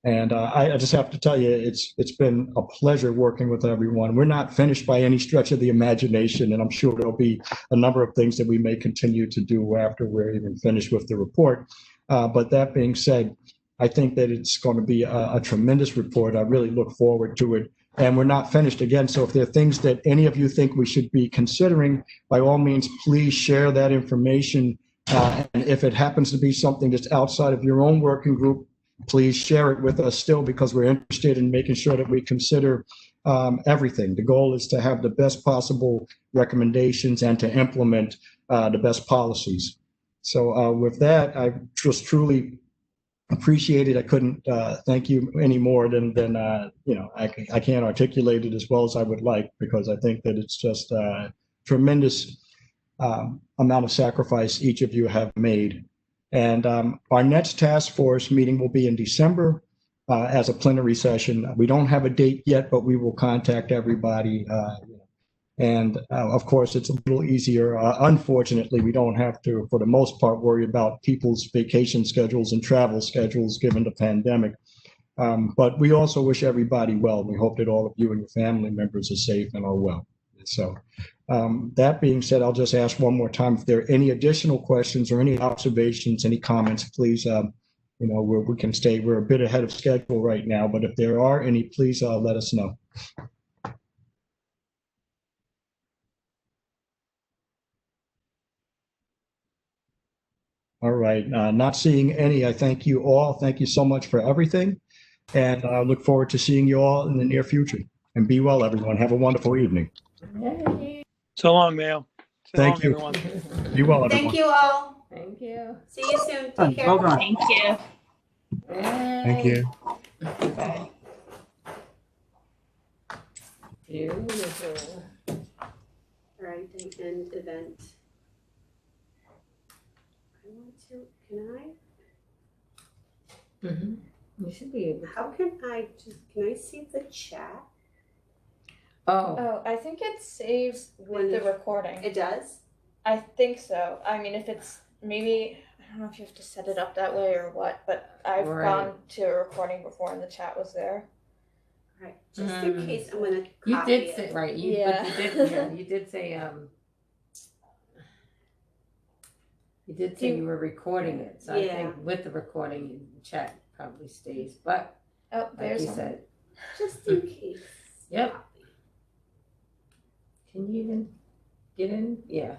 And I just have to tell you, it's been a pleasure working with everyone. We're not finished by any stretch of the imagination, and I'm sure there'll be a number of things that we may continue to do after we're even finished with the report. But that being said, I think that it's going to be a tremendous report. I really look forward to it. And we're not finished again. So if there are things that any of you think we should be considering, by all means, please share that information. And if it happens to be something that's outside of your own working group, please share it with us still, because we're interested in making sure that we consider everything. The goal is to have the best possible recommendations and to implement the best policies. So with that, I just truly appreciate it. I couldn't thank you any more than I can't articulate it as well as I would like, because I think that it's just a tremendous amount of sacrifice each of you have made. And our next task force meeting will be in December as a plenary session. We don't have a date yet, but we will contact everybody. And of course, it's a little easier. Unfortunately, we don't have to, for the most part, worry about people's vacation schedules and travel schedules given the pandemic. But we also wish everybody well. We hope that all of you and your family members are safe and are well. So that being said, I'll just ask one more time, if there are any additional questions or any observations, any comments, please, we can stay. We're a bit ahead of schedule right now, but if there are any, please let us know. All right, not seeing any, I thank you all. Thank you so much for everything. And I look forward to seeing you all in the near future. And be well, everyone. Have a wonderful evening. So long, Mayo. So Thank long, you. everyone. Be well, everyone. Thank you all. Thank you. See you soon. Take care. Well done. Thank you. Thank you. Bye. Beautiful. All right, end event. You should be able to. How can I see the chat? Oh, I think it saves with the recording. It does? I think so. I mean, if it's maybe, I don't know if you have to set it up that way or what, but I've Right. gone to a recording before and the chat was there. Right, just in case I'm gonna you copy did it. say, right, Yeah. but you did say, you did say you were recording it, so I Yeah. think with the recording, chat probably stays, but Oh, like there's you one. said, Just in case. Yep. Can you even get in? Yeah.